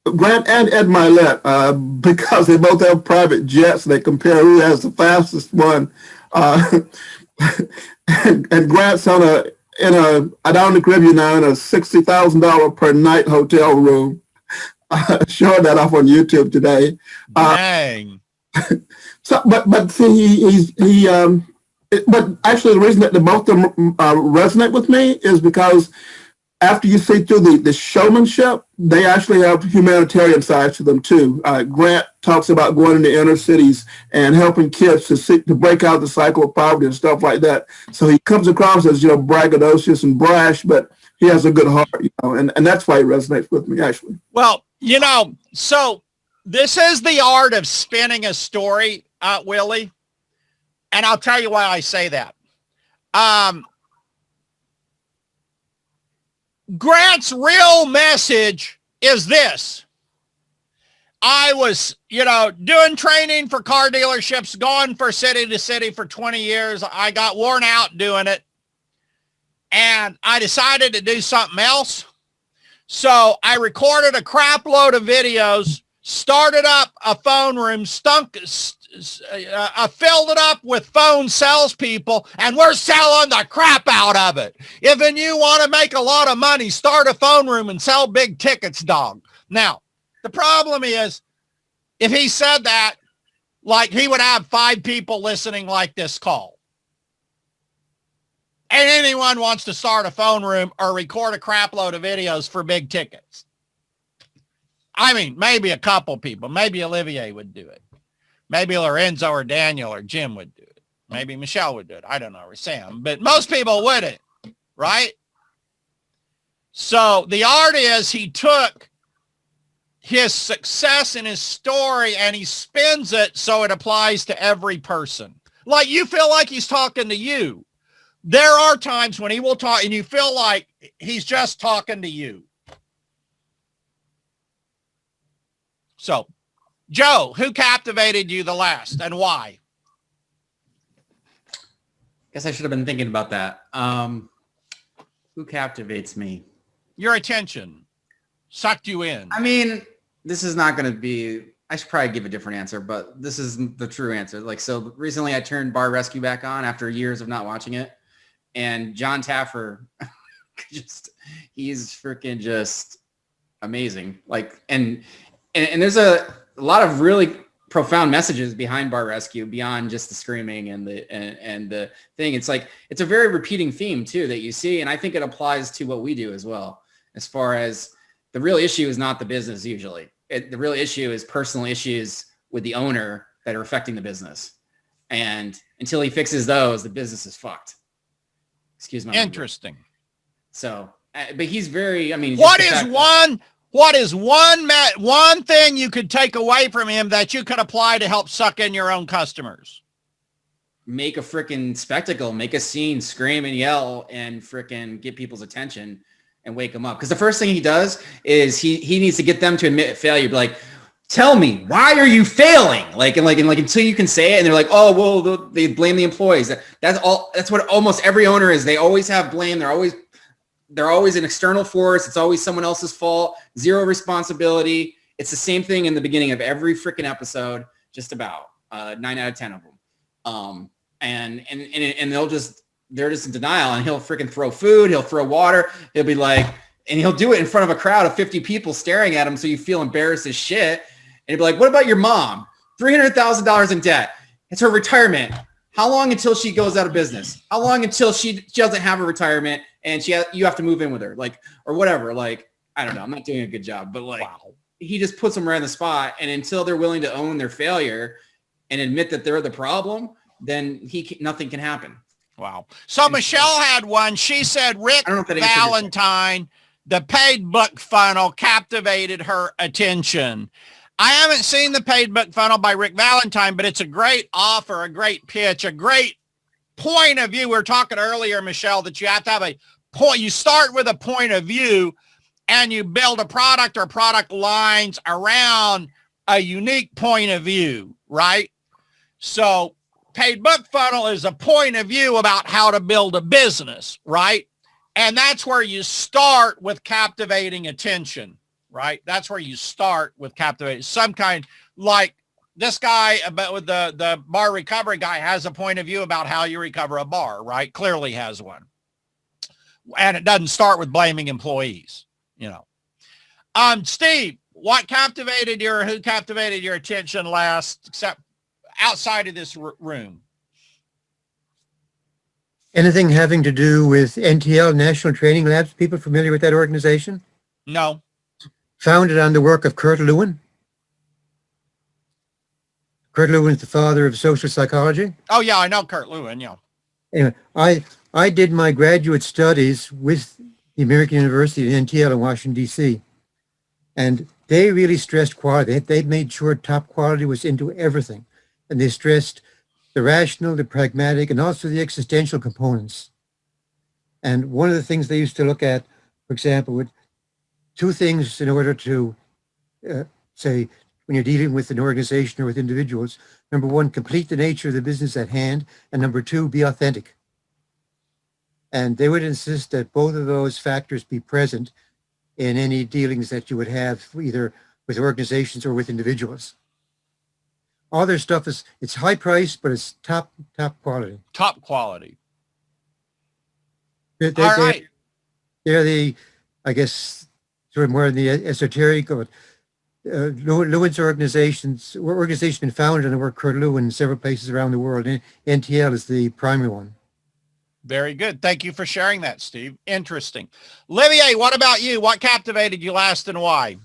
Grant and Ed Milet, because they both have private jets. They compare who has the fastest one. And Grant's in a down in the Caribbean now in a $60,000 per night hotel room. Showing that off on YouTube today. Dang. So, but see, but actually the reason that the both of them resonate with me is because after you see through the showmanship, they actually have humanitarian sides to them too. Grant talks about going into inner cities and helping kids to break out the cycle of poverty and stuff like that. So he comes across as, braggadocious and brash, but he has a good heart, and that's why he resonates with me, actually. Well, so this is the art of spinning a story, Willie. And I'll tell you why I say that. Grant's real message is this. I was, doing training for car dealerships, going for city to city for 20 years. I got worn out doing it. And I decided to do something else. So I recorded a crap load of videos, started up a phone room, filled it up with phone salespeople, and we're selling the crap out of it. If you want to make a lot of money, start a phone room and sell big tickets, dog. Now, the problem is, if he said that, like, he would have 5 people listening like this call. And anyone wants to start a phone room or record a crap load of videos for big tickets. I mean, maybe a couple people. Maybe Olivier would do it. Maybe Lorenzo or Daniel or Jim would do it. Maybe Michelle would do it. I don't know, or Sam. But most people wouldn't, right? So the art is he took his success in his story and he spins it so it applies to every person. Like, you feel like he's talking to you. There are times when he will talk and you feel like he's just talking to you. So, Joe, who captivated you the last and why? Guess I should have been thinking about that. Who captivates me? Your attention. Sucked you in. I mean, this is not going to be, I should probably give a different answer, but this is the true answer. Like, so recently I turned Bar Rescue back on after years of not watching it. And John Taffer, he's freaking just amazing. Like, and there's a lot of really profound messages behind Bar Rescue beyond just the screaming and the thing. It's like, it's a very repeating theme too that you see. And I think it applies to what we do as well. as far as the real issue is not the business usually. The real issue is personal issues with the owner that are affecting the business. And until he fixes those, the business is fucked. Excuse my language. Interesting. So, but he's very, I mean, What is one thing you could take away from him that you could apply to help suck in your own customers? Make a freaking spectacle, make a scene, scream and yell, and freaking get people's attention and wake them up. Because the first thing he does is he needs to get them to admit failure. Be like, tell me, why are you failing? Like until you can say it, and they're like, oh, well, they blame the employees. That's what almost every owner is. They always have blame. They're always an external force. It's always someone else's fault. Zero responsibility. It's the same thing in the beginning of every freaking episode, just about 9 out of 10 of them. And they're just in denial, and he'll freaking throw food. He'll throw water. He'll be like, and he'll do it in front of a crowd of 50 people staring at him. So you feel embarrassed as shit. And he'll be like, what about your mom? $300,000 in debt. It's her retirement. How long until she goes out of business? How long until she doesn't have a retirement and you have to move in with her? Like, or whatever. Like, I don't know. I'm not doing a good job, but like, wow. He just puts them right on the spot. And until they're willing to own their failure and admit that they're the problem, then nothing can happen. Wow. So Michelle had one. She said, Rick Valentine, the paid book funnel captivated her attention. I haven't seen the paid book funnel by Rick Valentine, but it's a great offer, a great pitch, a great point of view. We were talking earlier, Michelle, that you have to have a point. You start with a point of view and you build a product or product lines around a unique point of view, right? So paid book funnel is a point of view about how to build a business, right? And that's where you start with captivating attention, right? That's where you start with captivating some kind, like this guy about with the bar recovery guy has a point of view about how you recover a bar, right? Clearly has one. And it doesn't start with blaming employees, you know. Steve, who captivated your attention last, except outside of this room? Anything having to do with NTL, National Training Labs? People familiar with that organization? No. Founded on the work of Kurt Lewin. Kurt Lewin is the father of social psychology. Oh, yeah, I know Kurt Lewin, yeah. Anyway, I did my graduate studies with the American University of NTL in Washington, D.C., and they really stressed quality. They made sure top quality was into everything, and they stressed the rational, the pragmatic, and also the existential components. And one of the things they used to look at, for example, with two things in order to say, when you're dealing with an organization or with individuals: number one, complete the nature of the business at hand, and number two, be authentic. And they would insist that both of those factors be present in any dealings that you would have either with organizations or with individuals. All their stuff it's high price, but it's top quality. Top quality. All right. They're the, I guess, sort of more in the esoteric. Or, Lewin's organization been founded on the work Kurt Lewin in several places around the world. And NTL is the primary one. Very good. Thank you for sharing that, Steve. Interesting. Olivier, what about you? What captivated you last and why?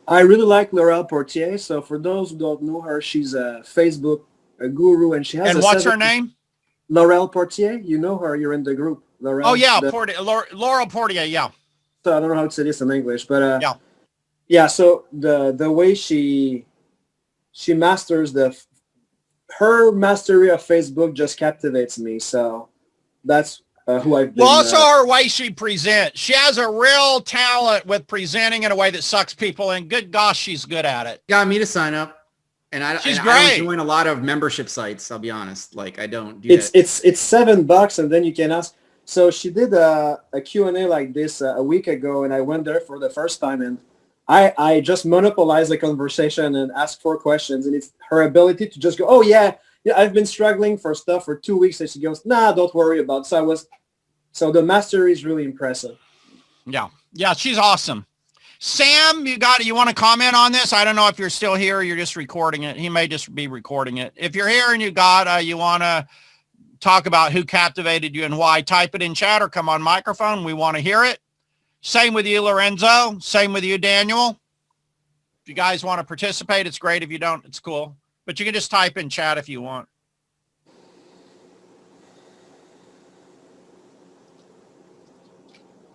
I really like Laurel Portier. So for those who don't know her, she's a Facebook guru, and she has. And what's her name? Laurel Portier. You know her. You're in the group. Laurel. Oh yeah, Laurel Portier. Yeah. So I don't know how to say this in English, but yeah. So the way she masters her mastery of Facebook just captivates me. So that's who I've been. Well, also her way she presents. She has a real talent with presenting in a way that sucks people in. Good gosh, she's good at it. Got me to sign up. She's great. I don't join a lot of membership sites, I'll be honest. Like I don't do it's $7 and then you can ask. So she did a Q&A like this a week ago, and I went there for the first time, and I just monopolized the conversation and asked 4 questions, and it's her ability to just go, oh yeah, I've been struggling for stuff for 2 weeks, and she goes, nah, don't worry about it. So the mastery is really impressive. Yeah, she's awesome. Sam, you want to comment on this? I don't know if you're still here or you're just recording it. He may just be recording it. If you're here and you want to talk about who captivated you and why, type it in chat or come on microphone. We want to hear it. Same with you, Lorenzo. Same with you, Daniel. If you guys want to participate, it's great. If you don't, it's cool. But you can just type in chat if you want.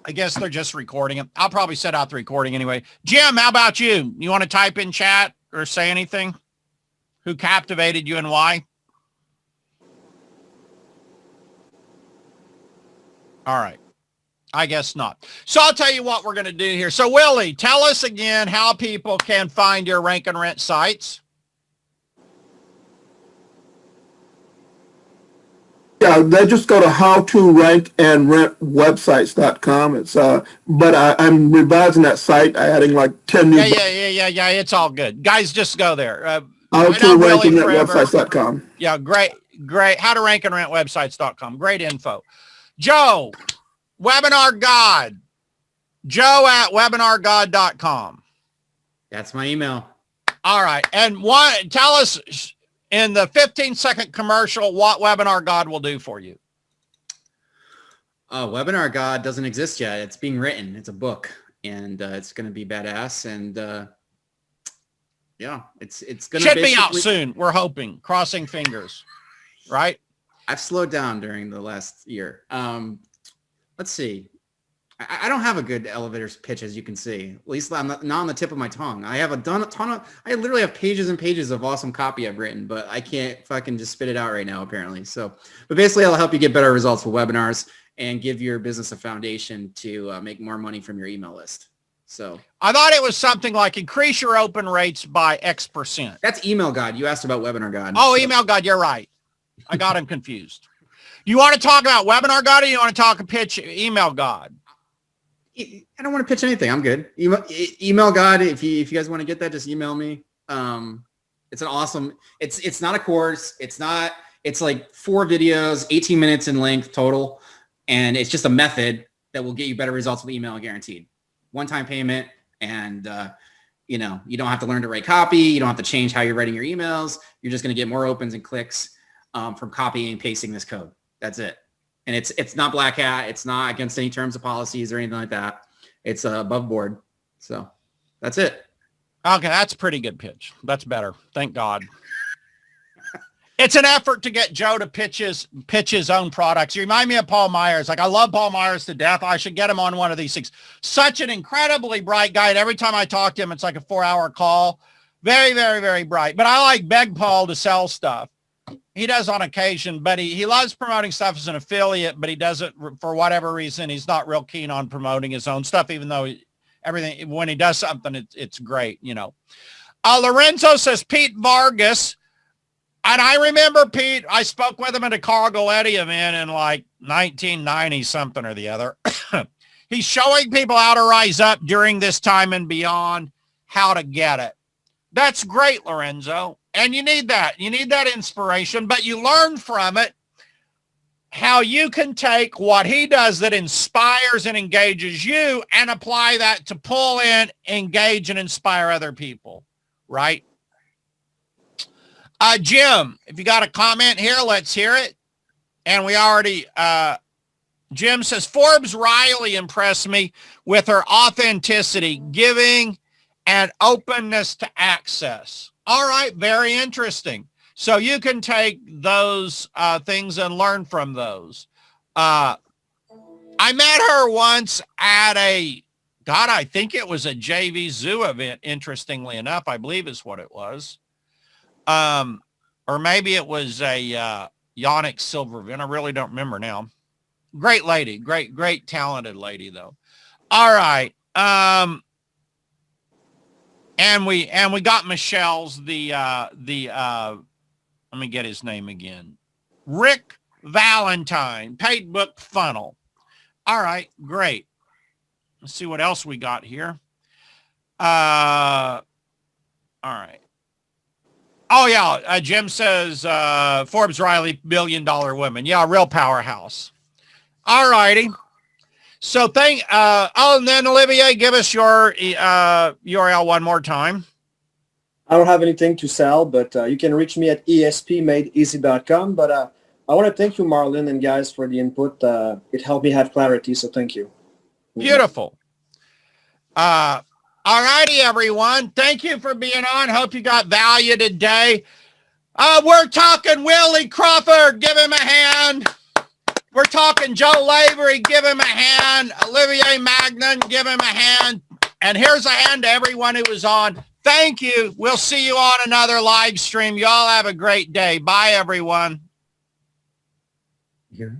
I guess they're just recording it. I'll probably set out the recording anyway. Jim, how about you? You want to type in chat or say anything? Who captivated you and why? All right. I guess not. So I'll tell you what we're going to do here. So Willie, tell us again how people can find your rank and rent sites. Yeah, they just go to howtorankandrentwebsites.com. It's but I'm revising that site, adding like 10 new. Yeah. It's all good. Guys, just go there. Howtorankandrentwebsites.com. Yeah, great. Howtorankandrentwebsites.com. Great info. Joe, Webinar God. Joe at webinargod.com. That's my email. All right. And tell us in the 15-second commercial what Webinar God will do for you. Webinar God doesn't exist yet. It's being written. It's a book, and it's going to be badass. And yeah, it's going to should be out soon. We're hoping, crossing fingers, right? I've slowed down during the last year. Let's see. I don't have a good elevator pitch, as you can see. At least I'm not on the tip of my tongue. I have I literally have pages and pages of awesome copy I've written, but I can't fucking just spit it out right now, apparently. So, but basically I'll help you get better results with webinars and give your business a foundation to make more money from your email list. So I thought it was something like increase your open rates by X%. That's Email God. You asked about Webinar God. Oh, so. Email God. You're right. I got him confused. You want to talk about Webinar God, or you want to talk and pitch Email God? I don't want to pitch anything. I'm good. Email God. If you guys want to get that, just email me. It's an awesome. It's not a course. It's like 4 videos, 18 minutes in length total, and it's just a method that will get you better results with email, guaranteed. One-time payment, and you don't have to learn to write copy. You don't have to change how you're writing your emails. You're just going to get more opens and clicks from copying and pasting this code. That's it. And it's not black hat. It's not against any terms of policies or anything like that. It's above board. So that's it. Okay, that's a pretty good pitch. That's better. Thank God. It's an effort to get Joe to pitch his own products. You remind me of Paul Myers. Like, I love Paul Myers to death. I should get him on one of these things. Such an incredibly bright guy. And every time I talk to him, it's like a 4-hour call. Very, very, very bright. But I like beg Paul to sell stuff. He does on occasion, but he loves promoting stuff as an affiliate, but he does it for whatever reason. He's not real keen on promoting his own stuff, even though when he does something, it's great, Lorenzo says Pete Vargas. And I remember Pete, I spoke with him at a Carl Galletti event in like 1990 something or the other. He's showing people how to rise up during this time and beyond, how to get it. That's great, Lorenzo. And you need that. You need that inspiration, but you learn from it how you can take what he does that inspires and engages you and apply that to pull in, engage, and inspire other people, right? Jim, if you got a comment here, let's hear it. And we already, Jim says, Forbes Riley impressed me with her authenticity, giving, and openness to access. All right, very interesting. So you can take those things and learn from those. I met her once at I think it was a JV Zoo event, interestingly enough, I believe is what it was. Or maybe it was a Yannick Silver event. I really don't remember now. Great lady, great talented lady though. All right. And we got Michelle's let me get his name again. Rick Valentine, paid book funnel. All right, great. Let's see what else we got here. All right. Oh yeah, Jim says Forbes Riley, $1 billion woman. Yeah, real powerhouse. All righty. So and then Olivier, give us your URL one more time. I don't have anything to sell, but you can reach me at espmadeeasy.com. But I want to thank you, Marlon and guys, for the input. It helped me have clarity, so thank you. Beautiful. All righty, everyone. Thank you for being on. Hope you got value today. We're talking Willie Crawford. Give him a hand. We're talking Joe Lavery. Give him a hand. Olivier Magnan. Give him a hand. And here's a hand to everyone who was on. Thank you. We'll see you on another live stream. Y'all have a great day. Bye, everyone. Here.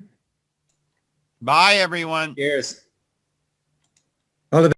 Bye, everyone. Cheers. All the